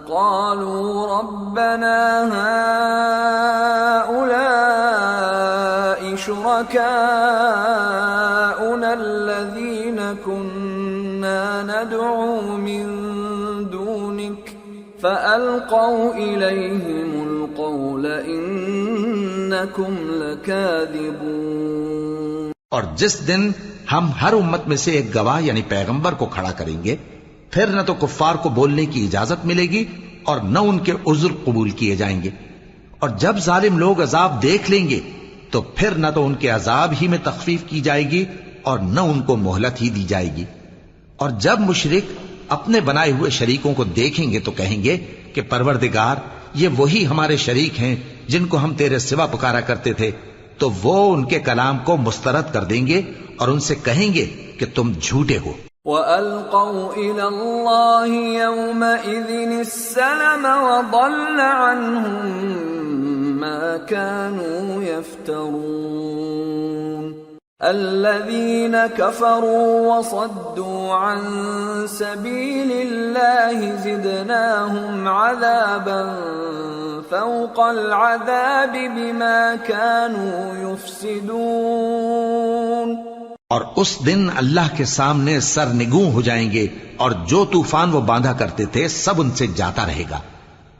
قَالُوا رَبَّنَا هَؤُلَاءِ شُرَكَاؤُنَا الذين كنا ندعو من دونك فألقوا إليهم القول إنكم لكاذبون۔ اور جس دن ہم ہر امت میں سے ایک گواہ یعنی پیغمبر کو کھڑا کریں گے، پھر نہ تو کفار کو بولنے کی اجازت ملے گی اور نہ ان کے عذر قبول کیے جائیں گے، اور جب ظالم لوگ عذاب دیکھ لیں گے تو پھر نہ تو ان کے عذاب ہی میں تخفیف کی جائے گی اور نہ ان کو مہلت ہی دی جائے گی۔ اور جب مشرک اپنے بنائے ہوئے شریکوں کو دیکھیں گے تو کہیں گے کہ پروردگار، یہ وہی ہمارے شریک ہیں جن کو ہم تیرے سوا پکارا کرتے تھے، تو وہ ان کے کلام کو مسترد کر دیں گے اور ان سے کہیں گے کہ تم جھوٹے ہو۔ وَأَلْقَوْا إِلَى اللَّهِ يَوْمَئِذٍ السَّلَمَ وَضَلَّ عَنْهُمْ مَا كَانُوا يَفْتَرُونَ الَّذِينَ كَفَرُوا وَصَدُّوا عَن سَبِيلِ اللَّهِ زِدْنَاهُمْ عَذَابًا فَوْقَ الْعَذَابِ بِمَا كَانُوا يُفْسِدُونَ۔ اور اس دن اللہ کے سامنے سرنگوں ہو جائیں گے، اور جو طوفان وہ باندھا کرتے تھے سب ان سے جاتا رہے گا۔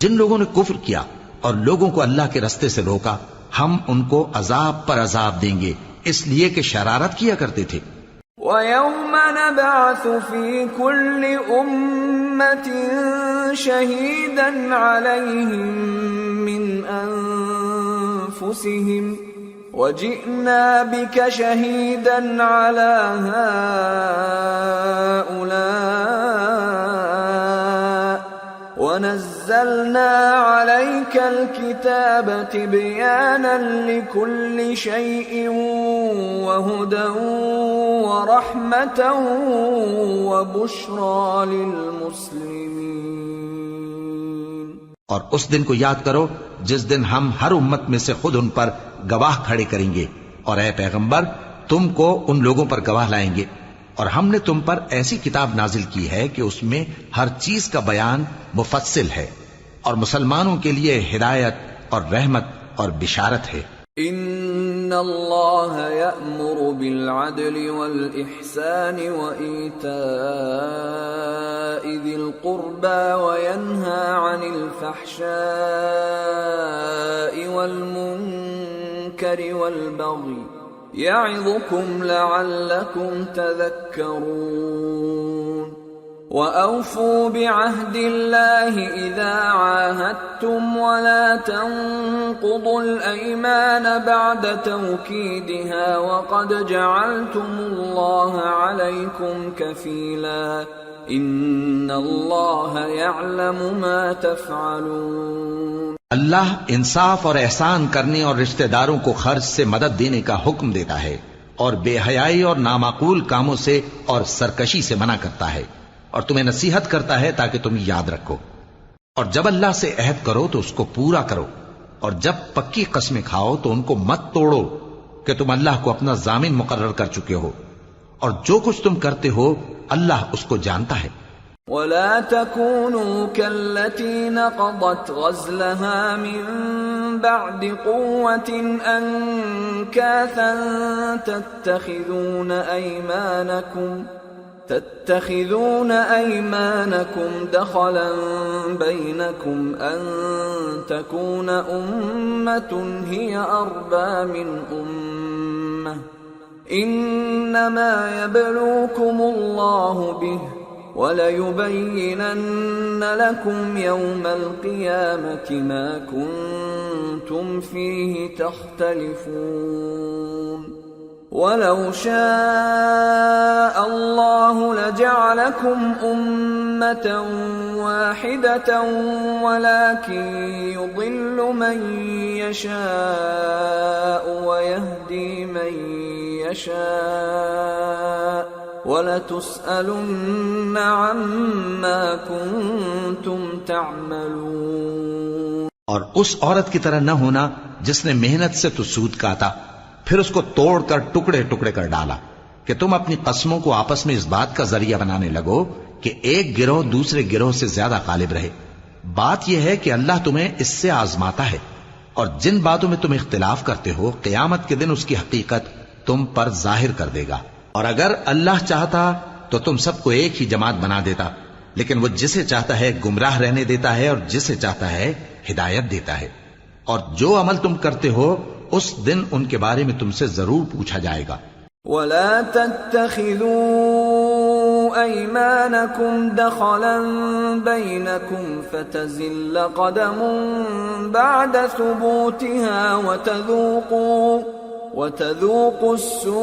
جن لوگوں نے کفر کیا اور لوگوں کو اللہ کے رستے سے روکا، ہم ان کو عذاب پر عذاب دیں گے، اس لیے کہ شرارت کیا کرتے تھے۔ وَيَوْمَ نَبْعَثُ فِي كُلِّ أُمَّةٍ شَهِيدًا عَلَيْهِمْ مِنْ أَنفُسِهِمْ وَجِئْنَا بِكَ شَهِيدًا عَلَى هَؤُلَاءِ وَنَزَّلْنَا عَلَيْكَ الْكِتَابَ تِبْيَانًا لِكُلِّ شَيْءٍ وَهُدًى وَرَحْمَةً وَبُشْرَى لِلْمُسْلِمِينَ۔ اور اس دن کو یاد کرو جس دن ہم ہر امت میں سے خود ان پر گواہ کھڑے کریں گے، اور اے پیغمبر تم کو ان لوگوں پر گواہ لائیں گے، اور ہم نے تم پر ایسی کتاب نازل کی ہے کہ اس میں ہر چیز کا بیان مفصل ہے، اور مسلمانوں کے لیے ہدایت اور رحمت اور بشارت ہے۔ ان اللہ یأمر بالعدل والإحسان وإیتاء ذی القربى وینہى عن الفحشاء والمنکر والبغی یعظکم لعلکم تذکرون۔ وَأَوْفُوا بِعَهْدِ اللَّهِ إِذَا عَاهَدتُّمْ وَلَا تَنقُضُوا الْأَيْمَانَ بَعْدَ تَوْكِيدِهَا وَقَدْ جَعَلْتُمُ اللَّهَ عَلَيْكُمْ كَفِيلًا إِنَّ اللَّهَ يَعْلَمُ مَا تَفْعَلُونَ۔ اللہ انصاف اور احسان کرنے اور رشتہ داروں کو خرچ سے مدد دینے کا حکم دیتا ہے، اور بے حیائی اور نامعقول کاموں سے اور سرکشی سے منع کرتا ہے، اور تمہیں نصیحت کرتا ہے تاکہ تم یاد رکھو۔ اور جب اللہ سے عہد کرو تو اس کو پورا کرو، اور جب پکی قسمیں کھاؤ تو ان کو مت توڑو کہ تم اللہ کو اپنا ضامن مقرر کر چکے ہو، اور جو کچھ تم کرتے ہو اللہ اس کو جانتا ہے۔ وَلَا تَكُونُوا كَالَّتِي نَقَضَتْ غَزْلَهَا مِن بَعْدِ قُوَّةٍ أَنكَاثًا تَتَّخِذُونَ أَيْمَانَكُمْ دَخَلًا بَيْنَكُمْ أَن تَكُونَ أُمَّةٌ هِيَ أَرْبَى مِنْ أُمَّةٍ إِنَّمَا يَبْلُوكُمُ اللَّهُ بِهِ وَلَيُبَيِّنَنَّ لَكُمْ يَوْمَ الْقِيَامَةِ مَا كُنتُمْ فِيهِ تَخْتَلِفُونَ۔ وَلَوْ شَاءَ اللَّهُ لَجَعَلَكُمْ أُمَّةً وَاحِدَةً وَلَكِنْ يُضِلُّ مَنْ يَشَاءُ وَيَهْدِي مَنْ يَشَاءُ وَلَتُسْأَلُنَّ عَمَّا كُنْتُمْ تَعْمَلُونَ۔ اور اس عورت کی طرح نہ ہونا جس نے محنت سے تو سود کاتا، پھر اس کو توڑ کر ٹکڑے ٹکڑے کر ڈالا، کہ تم اپنی قسموں کو آپس میں اس بات کا ذریعہ بنانے لگو کہ ایک گروہ دوسرے گروہ سے زیادہ غالب رہے۔ بات یہ ہے کہ اللہ تمہیں اس سے آزماتا ہے، اور جن باتوں میں تم اختلاف کرتے ہو قیامت کے دن اس کی حقیقت تم پر ظاہر کر دے گا۔ اور اگر اللہ چاہتا تو تم سب کو ایک ہی جماعت بنا دیتا، لیکن وہ جسے چاہتا ہے گمراہ رہنے دیتا ہے اور جسے چاہتا ہے ہدایت دیتا ہے۔ اور جو عمل تم کرتے ہو اس دن ان کے بارے میں تم سے ضرور پوچھا جائے گا۔ ولا تتخذوا أيمانكم دخلا بينكم فتزل قدم بعد ثبوتها وتذوقوا السوء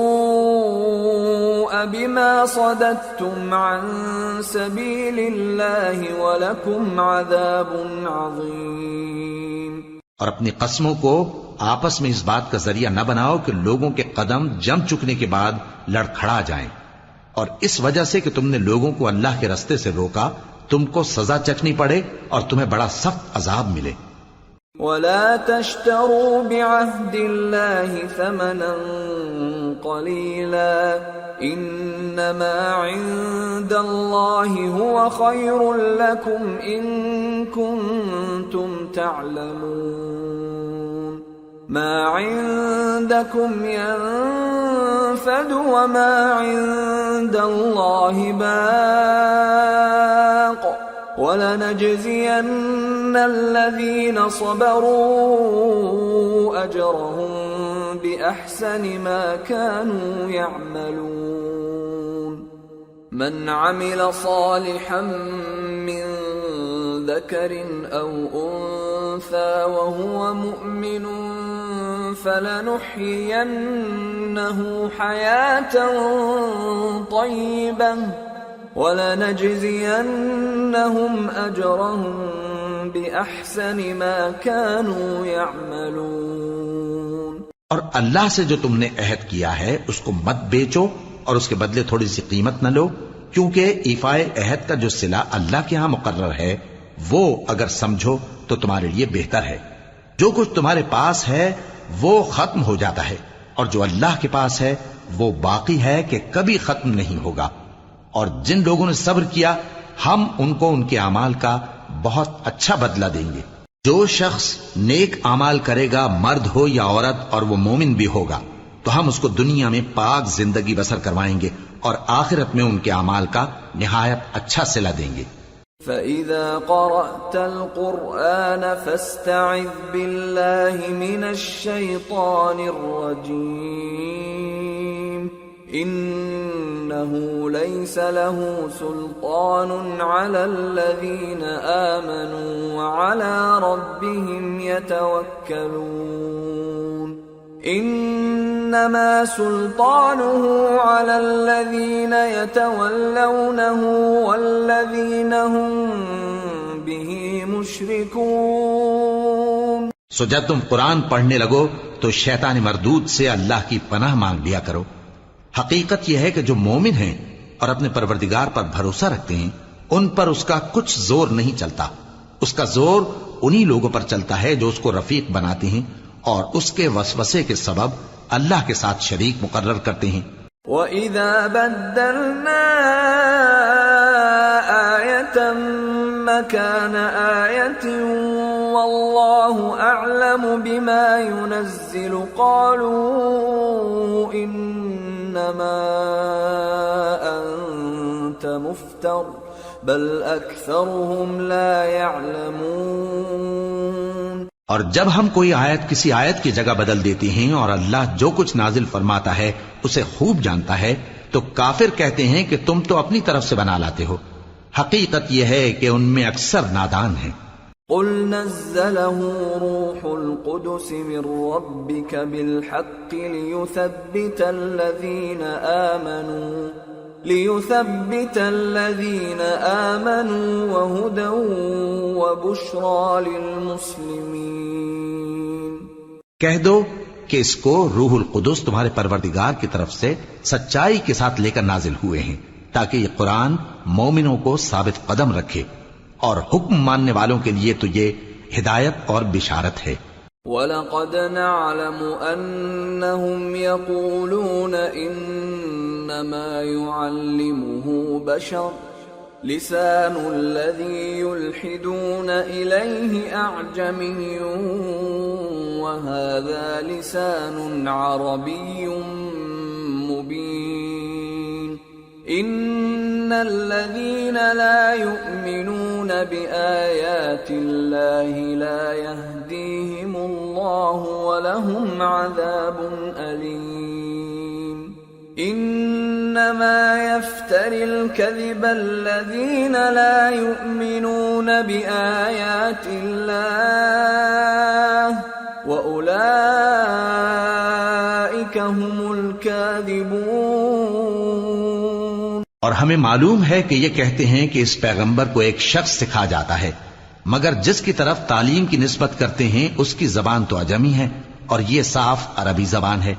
بما صددتم عن سبيل الله ولكم عذاب عظيم۔ اور اپنی قسموں کو آپس میں اس بات کا ذریعہ نہ بناؤ کہ لوگوں کے قدم جم چکنے کے بعد لڑکھڑا جائیں، اور اس وجہ سے کہ تم نے لوگوں کو اللہ کے رستے سے روکا تم کو سزا چکھنی پڑے اور تمہیں بڑا سخت عذاب ملے۔ ولا تشتروا بعهد الله ثمنا قليلا انما عند الله هو خير لكم ان كنتم تعلمون ما عندكم ينفد وما عند الله باق وَلَنَجْزِيَنَّ الَّذِينَ صَبَرُوا أَجْرَهُمْ بِأَحْسَنِ مَا كَانُوا يَعْمَلُونَ مَنْ عَمِلَ صَالِحًا مِّن ذَكَرٍ أَوْ أُنثَى وَهُوَ مُؤْمِنٌ فَلَنُحْيِيَنَّهُ حَيَاةً طَيِّبَةً وَلَنَجْزِيَنَّهُمْ أَجْرَهُمْ بِأَحْسَنِ مَا كَانُوا يَعْمَلُونَ۔ اور اللہ سے جو تم نے عہد کیا ہے اس کو مت بیچو اور اس کے بدلے تھوڑی سی قیمت نہ لو، کیونکہ ایفائے عہد کا جو صلہ اللہ کے ہاں مقرر ہے وہ اگر سمجھو تو تمہارے لیے بہتر ہے۔ جو کچھ تمہارے پاس ہے وہ ختم ہو جاتا ہے، اور جو اللہ کے پاس ہے وہ باقی ہے کہ کبھی ختم نہیں ہوگا۔ اور جن لوگوں نے صبر کیا ہم ان کو ان کے اعمال کا بہت اچھا بدلہ دیں گے۔ جو شخص نیک اعمال کرے گا مرد ہو یا عورت اور وہ مومن بھی ہوگا تو ہم اس کو دنیا میں پاک زندگی بسر کروائیں گے اور آخرت میں ان کے اعمال کا نہایت اچھا صلہ دیں گے۔ فَإِذَا قَرَأْتَ الْقُرْآنَ فَاسْتَعِذْ بِاللَّهِ مِنَ الشَّيْطَانِ الرَّجِيمِ إِنَّهُ لَيْسَ لَهُ سُلْطَانٌ عَلَى الَّذِينَ آمَنُوا وَعَلَى رَبِّهِمْ يَتَوَكَّلُونَ إِنَّمَا سُلْطَانُهُ عَلَى الَّذِينَ يَتَوَلَّوْنَهُ وَالَّذِينَ هُمْ بِهِ مُشْرِكُونَ۔ سو جب تم قرآن پڑھنے لگو تو شیطان مردود سے اللہ کی پناہ مانگ لیا کرو۔ حقیقت یہ ہے کہ جو مومن ہیں اور اپنے پروردگار پر بھروسہ رکھتے ہیں ان پر اس کا کچھ زور نہیں چلتا، اس کا زور انہی لوگوں پر چلتا ہے جو اس کو رفیق بناتے ہیں اور اس کے وسوسے کے سبب اللہ کے ساتھ شریک مقرر کرتے ہیں۔ وَإِذَا بَدَّلْنَا آيَةً مَكَانَ آيَةٍ وَاللَّهُ أَعْلَمُ بِمَا يُنَزِّلُ قَالُوا إِنَّمَا أَنْتَ مُفْتَرٍ بَلْ أَكْثَرُهُمْ لَا يَعْلَمُونَ۔ اور جب ہم کوئی آیت کسی آیت کی جگہ بدل دیتے ہیں اور اللہ جو کچھ نازل فرماتا ہے اسے خوب جانتا ہے تو کافر کہتے ہیں کہ تم تو اپنی طرف سے بنا لاتے ہو، حقیقت یہ ہے کہ ان میں اکثر نادان ہیں۔ قل نزله روح القدس من ربك بالحق ليثبت الذين آمنوا وهدى وبشرى للمسلمين۔ کہہ دو کہ اس کو روح القدس تمہارے پروردگار کی طرف سے سچائی کے ساتھ لے کر نازل ہوئے ہیں تاکہ یہ قرآن مومنوں کو ثابت قدم رکھے، اور حکم ماننے والوں کے لیے تو یہ ہدایت اور بشارت ہے۔ وَلَقَدْ نَعْلَمُ أَنَّهُمْ يَقُولُونَ إِنَّمَا يُعَلِّمُهُ بَشَرٌ لِسَانُ الَّذِي يُلْحِدُونَ إِلَيْهِ أَعْجَمِيٌّ وَهَذَا لِسَانٌ عَرَبِيٌّ مُبِينٌ إن الذين لا يؤمنون بآيات الله لا يهديهم الله ولهم عذاب أليم إنما يفتري الكذب الذين لا يؤمنون بآيات الله وأولئك هم الكاذبون۔ اور ہمیں معلوم ہے کہ یہ کہتے ہیں کہ اس پیغمبر کو ایک شخص سکھا جاتا ہے، مگر جس کی طرف تعلیم کی نسبت کرتے ہیں اس کی زبان تو عجمی ہے اور یہ صاف عربی زبان ہے۔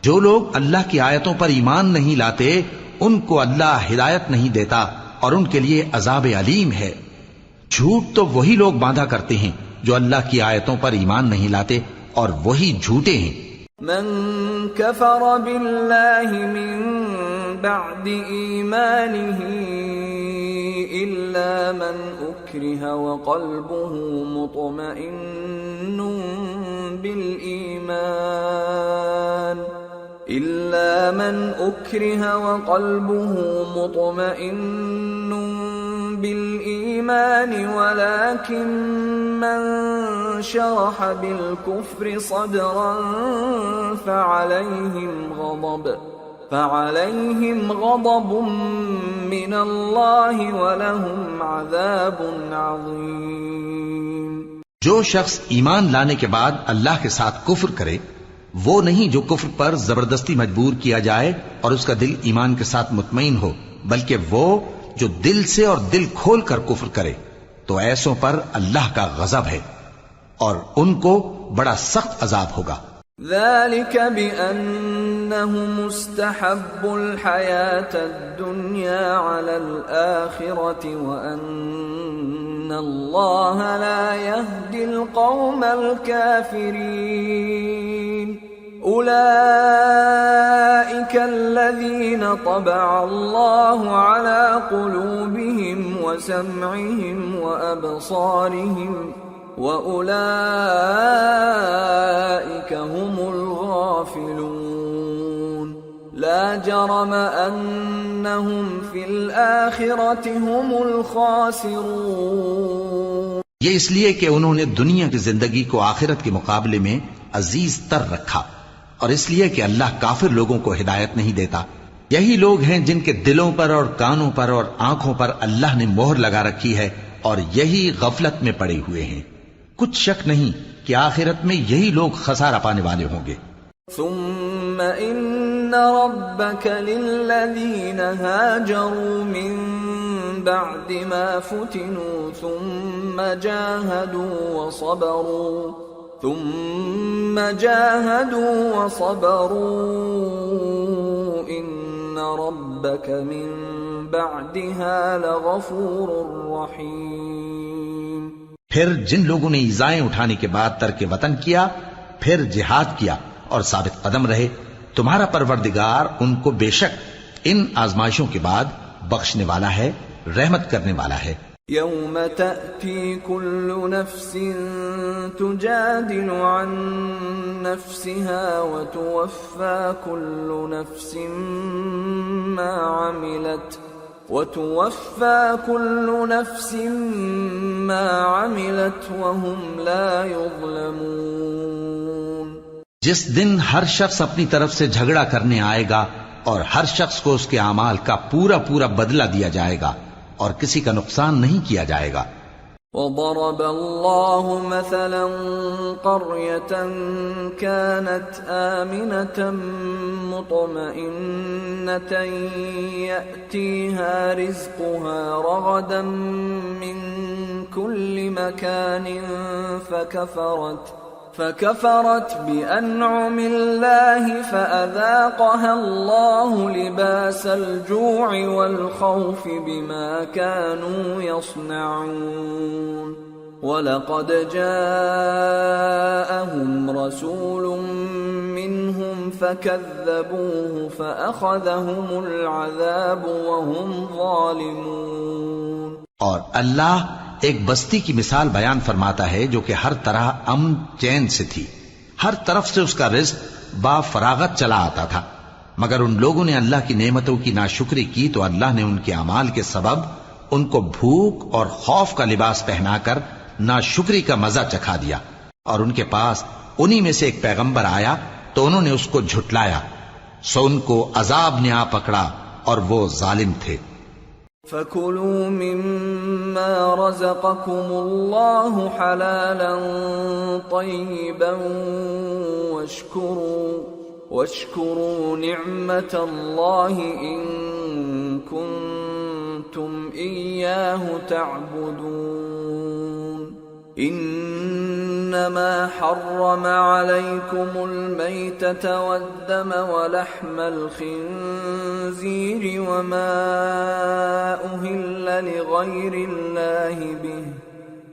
جو لوگ اللہ کی آیتوں پر ایمان نہیں لاتے ان کو اللہ ہدایت نہیں دیتا اور ان کے لیے عذاب علیم ہے۔ جھوٹ تو وہی لوگ باندھا کرتے ہیں جو اللہ کی آیتوں پر ایمان نہیں لاتے اور وہی جھوٹے ہیں۔ من كفر بالله من بعد إيمانه إلا من أكره وقلبه مطمئن بالإيمان ولكن من شرح بالكفر صدرا فعليهم غضب من الله ولهم عذاب عظيم۔ جو شخص ایمان لانے کے بعد اللہ کے ساتھ کفر کرے وہ نہیں جو کفر پر زبردستی مجبور کیا جائے اور اس کا دل ایمان کے ساتھ مطمئن ہو، بلکہ وہ جو دل سے اور دل کھول کر کفر کرے تو ایسوں پر اللہ کا غضب ہے اور ان کو بڑا سخت عذاب ہوگا۔ ذلك بأنهم استحبوا الحياة الدنيا على الآخرة وأن الله لا يهدي القوم الكافرين أولئك الذين طبع الله على قلوبهم وسمعهم وأبصارهم وَأُولَئِكَ هُمُ الْغَافِلُونَ لا جرم أنهم في الآخرة هم الخاسرون۔ یہ اس لیے کہ انہوں نے دنیا کی زندگی کو آخرت کے مقابلے میں عزیز تر رکھا، اور اس لیے کہ اللہ کافر لوگوں کو ہدایت نہیں دیتا۔ یہی لوگ ہیں جن کے دلوں پر اور کانوں پر اور آنکھوں پر اللہ نے مہر لگا رکھی ہے اور یہی غفلت میں پڑے ہوئے ہیں۔ کچھ شک نہیں کہ آخرت میں یہی لوگ خسارہ پانے والے ہوں گے۔ ثم ان ربك للذين هاجروا من بعد ما فتنوا ثم جاهدوا وصبروا ان ربك من بعدها لغفور رحيم۔ پھر جن لوگوں نے ایذائیں اٹھانے کے بعد ترک وطن کیا، پھر جہاد کیا اور ثابت قدم رہے، تمہارا پروردگار ان کو بے شک ان آزمائشوں کے بعد بخشنے والا ہے، رحمت کرنے والا ہے۔ یوم تأتی کل نفس تجادل عن نفسها وتوفى كل نفس ما عملت وهم لا يظلمون۔ جس دن ہر شخص اپنی طرف سے جھگڑا کرنے آئے گا اور ہر شخص کو اس کے اعمال کا پورا پورا بدلہ دیا جائے گا اور کسی کا نقصان نہیں کیا جائے گا۔ وضرب الله مثلا قرية كانت آمنة مطمئنة يأتيها رزقها رغدا من كل مكان فكفرت بأنعم الله فأذاقها الله لباس الجوع والخوف بما كانوا يصنعون ولقد جاءهم رسول منهم فكذبوه فأخذهم العذاب وهم ظالمون۔ اور اللہ ایک بستی کی مثال بیان فرماتا ہے جو کہ ہر طرح امن چین سے تھی، ہر طرف سے اس کا رزق با فراغت چلا آتا تھا، مگر ان لوگوں نے اللہ کی نعمتوں کی ناشکری کی تو اللہ نے ان کے اعمال کے سبب ان کو بھوک اور خوف کا لباس پہنا کر ناشکری کا مزہ چکھا دیا، اور ان کے پاس انہی میں سے ایک پیغمبر آیا تو انہوں نے اس کو جھٹلایا، سو ان کو عذاب نے آ پکڑا اور وہ ظالم تھے۔ فَكُلُوا مِمَّا رَزَقَكُمُ اللَّهُ حَلَالًا طَيِّبًا وَاشْكُرُوا نِعْمَةَ اللَّهِ إِن كُنتُمْ إِيَّاهُ تَعْبُدُونَ إِنَّمَا حَرَّمَ عَلَيْكُمُ الْمَيْتَةَ وَالدَّمَ وَلَحْمَ الْخِنزِيرِ وَمَا أُهِلَّ لِغَيْرِ اللَّهِ بِهِ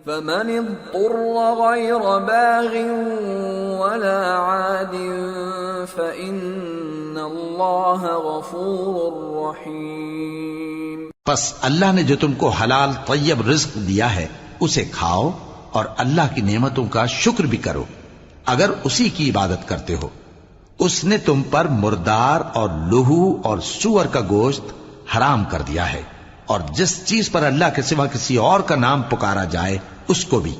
فَمَنِ اضْطُرَّ غَيْرَ بَاغٍ وَلَا عَادٍ فَإِنَّ اللَّهَ غَفُورٌ رَّحِيمٌ۔ پس اللہ نے جو تم کو حلال طیب رزق دیا ہے اسے کھاؤ اور اللہ کی نعمتوں کا شکر بھی کرو اگر اسی کی عبادت کرتے ہو۔ اس نے تم پر مردار اور لہو اور سور کا گوشت حرام کر دیا ہے، اور جس چیز پر اللہ کے سوا کسی اور کا نام پکارا جائے اس کو بھی۔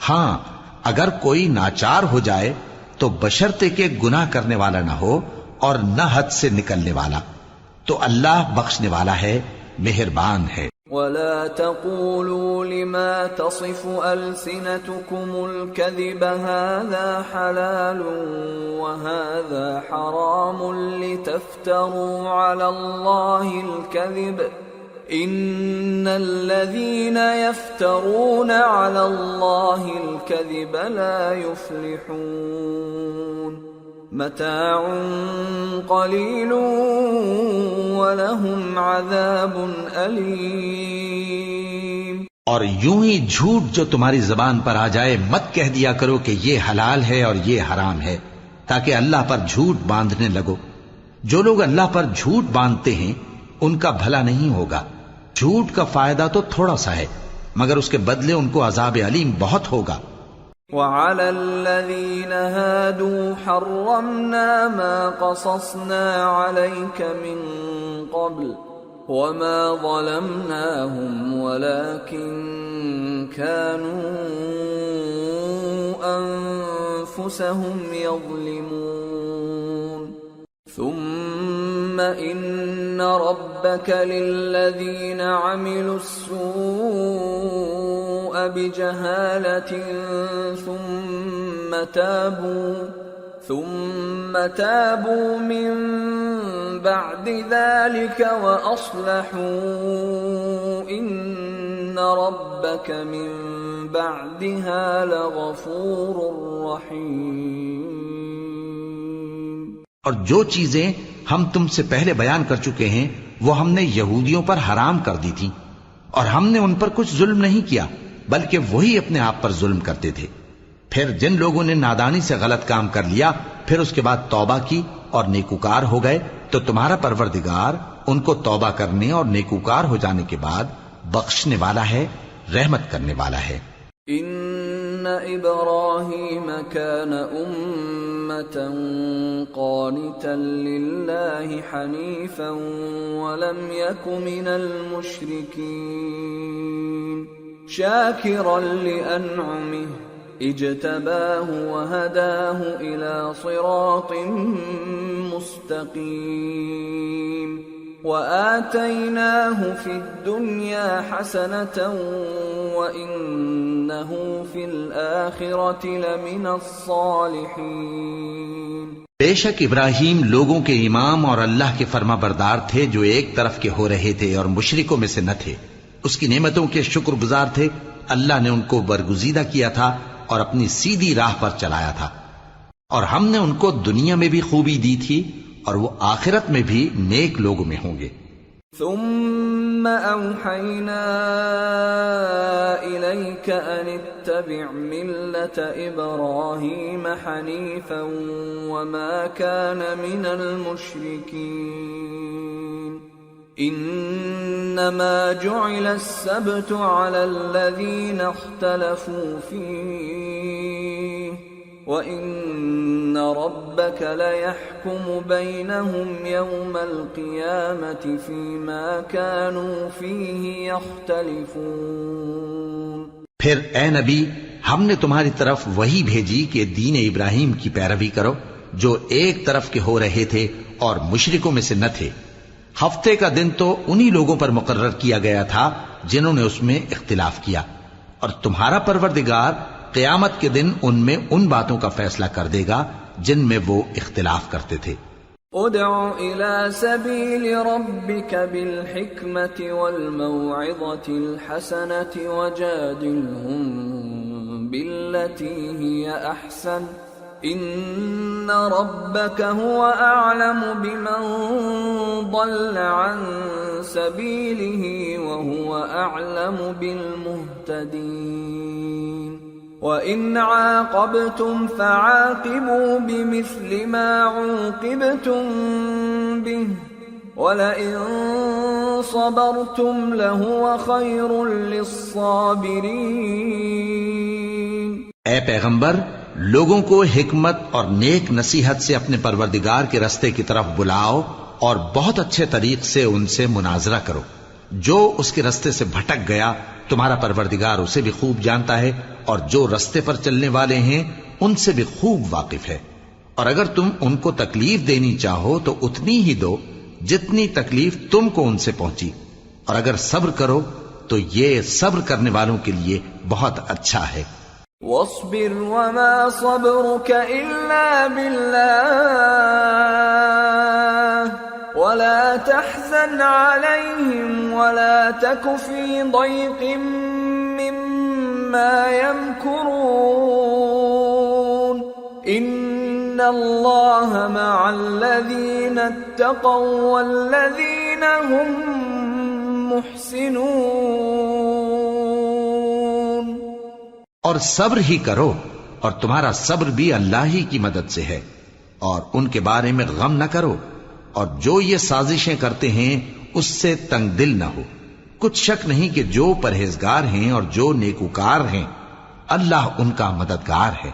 ہاں اگر کوئی ناچار ہو جائے تو بشرطے کہ گناہ کرنے والا نہ ہو اور نہ حد سے نکلنے والا، تو اللہ بخشنے والا ہے، مہربان ہے۔ وَلَا تَقُولُوا لِمَا تَصِفُ أَلْسِنَتُكُمُ الْكَذِبَ هَذَا حَلَالٌ وَهَذَا حَرَامٌ لِتَفْتَرُوا عَلَى اللَّهِ الْكَذِبَ إِنَّ الَّذِينَ يَفْتَرُونَ عَلَى اللَّهِ الْكَذِبَ لَا يُفْلِحُونَ متاع قلیل ولہم عذاب علیم۔ اور یوں ہی جھوٹ جو تمہاری زبان پر آ جائے مت کہہ دیا کرو کہ یہ حلال ہے اور یہ حرام ہے، تاکہ اللہ پر جھوٹ باندھنے لگو۔ جو لوگ اللہ پر جھوٹ باندھتے ہیں ان کا بھلا نہیں ہوگا۔ جھوٹ کا فائدہ تو تھوڑا سا ہے، مگر اس کے بدلے ان کو عذاب علیم بہت ہوگا۔ وَعَلَى الَّذِينَ هَادُوا حَرَّمْنَا مَا قَصَصْنَا عَلَيْكَ مِن قَبْلُ وَمَا ظَلَمْنَاهُمْ وَلَكِن كَانُوا أَنفُسَهُمْ يَظْلِمُونَ ثُمَّ إِنَّ رَبَّكَ لِلَّذِينَ عَمِلُوا السُّوءَ بِجَهَالَةٍ ثُمَّ تَابُوا مِن بَعْدِ ذَلِكَ وَأَصْلَحُوا إِنَّ رَبَّكَ مِن بَعْدِهَا لَغَفُورٌ رَّحِيمٌ۔ اور جو چیزیں ہم تم سے پہلے بیان کر چکے ہیں وہ ہم نے یہودیوں پر حرام کر دی تھی، اور ہم نے ان پر کچھ ظلم نہیں کیا بلکہ وہی اپنے آپ پر ظلم کرتے تھے۔ پھر جن لوگوں نے نادانی سے غلط کام کر لیا پھر اس کے بعد توبہ کی اور نیکوکار ہو گئے تو تمہارا پروردگار ان کو توبہ کرنے اور نیکوکار ہو جانے کے بعد بخشنے والا ہے، رحمت کرنے والا ہے۔ ان ابراہیم کان امة قانتا للہ حنیفا ولم یک من المشرکین شاکرا لانعمہ اجتباہ وہداہ الى صراط مستقیم وآتیناہ فی الدنیا حسنة وإنہ فی الآخرة لمن الصالحین۔ بے شک ابراہیم لوگوں کے امام اور اللہ کے فرما بردار تھے جو ایک طرف کے ہو رہے تھے اور مشرکوں میں سے نہ تھے، اس کی نعمتوں کے شکر گزار تھے۔ اللہ نے ان کو برگزیدہ کیا تھا اور اپنی سیدھی راہ پر چلایا تھا، اور ہم نے ان کو دنیا میں بھی خوبی دی تھی اور وہ آخرت میں بھی نیک لوگوں میں ہوں گے۔ ثم اوحینا الیک ان اتبع ملة ابراہیم حنیفا وما کان من المشرکین۔ انما جعل السبت على الذین اختلفوا فیہ وَإِنَّ رَبَّكَ لَيَحْكُمُ بَيْنَهُمْ يَوْمَ الْقِيَامَةِ فِيمَا كَانُوا فِيهِ يَخْتَلِفُونَ۔ پھر اے نبی، ہم نے تمہاری طرف وہی بھیجی کہ دین ابراہیم کی پیروی کرو جو ایک طرف کے ہو رہے تھے اور مشرکوں میں سے نہ تھے۔ ہفتے کا دن تو انہی لوگوں پر مقرر کیا گیا تھا جنہوں نے اس میں اختلاف کیا، اور تمہارا پروردگار قیامت کے دن ان میں ان باتوں کا فیصلہ کر دے گا جن میں وہ اختلاف کرتے تھے۔ ادع الى سبیل ربک بالحکمت والموعظة الحسنة وجادلهم بالتي هي احسن ان ربك هو اعلم بمن ضل عن سبيله وهو اعلم بالمهتدين وَإِنْ عَاقَبْتُمْ فَعَاقِبُوا بِمِثْلِ مَا عُوقِبْتُمْ بِهِ وَلَئِنْ صَبَرْتُمْ لَهُوَ خَيْرٌ لِلصَّابِرِينَ۔ اے پیغمبر، لوگوں کو حکمت اور نیک نصیحت سے اپنے پروردگار کے رستے کی طرف بلاؤ اور بہت اچھے طریق سے ان سے مناظرہ کرو۔ جو اس کے رستے سے بھٹک گیا تمہارا پروردگار اسے بھی خوب جانتا ہے، اور جو رستے پر چلنے والے ہیں ان سے بھی خوب واقف ہے۔ اور اگر تم ان کو تکلیف دینی چاہو تو اتنی ہی دو جتنی تکلیف تم کو ان سے پہنچی، اور اگر صبر کرو تو یہ صبر کرنے والوں کے لیے بہت اچھا ہے۔ وَاصْبِرْ وَمَا صَبْرُكَ إِلَّا بِاللَّهِ وَلَا تَحْزَنْ عَلَيْهِمْ وَلَا تَكُ فِي ضَيْقٍ مِّمَّا يَمْكُرُونَ إِنَّ اللَّهَ مَعَ الَّذِينَ اتَّقَوْا وَالَّذِينَ هُمْ مُحْسِنُونَ۔ اور صبر ہی کرو، اور تمہارا صبر بھی اللہ ہی کی مدد سے ہے، اور ان کے بارے میں غم نہ کرو، اور جو یہ سازشیں کرتے ہیں اس سے تنگ دل نہ ہو۔ کچھ شک نہیں کہ جو پرہیزگار ہیں اور جو نیکوکار ہیں اللہ ان کا مددگار ہے۔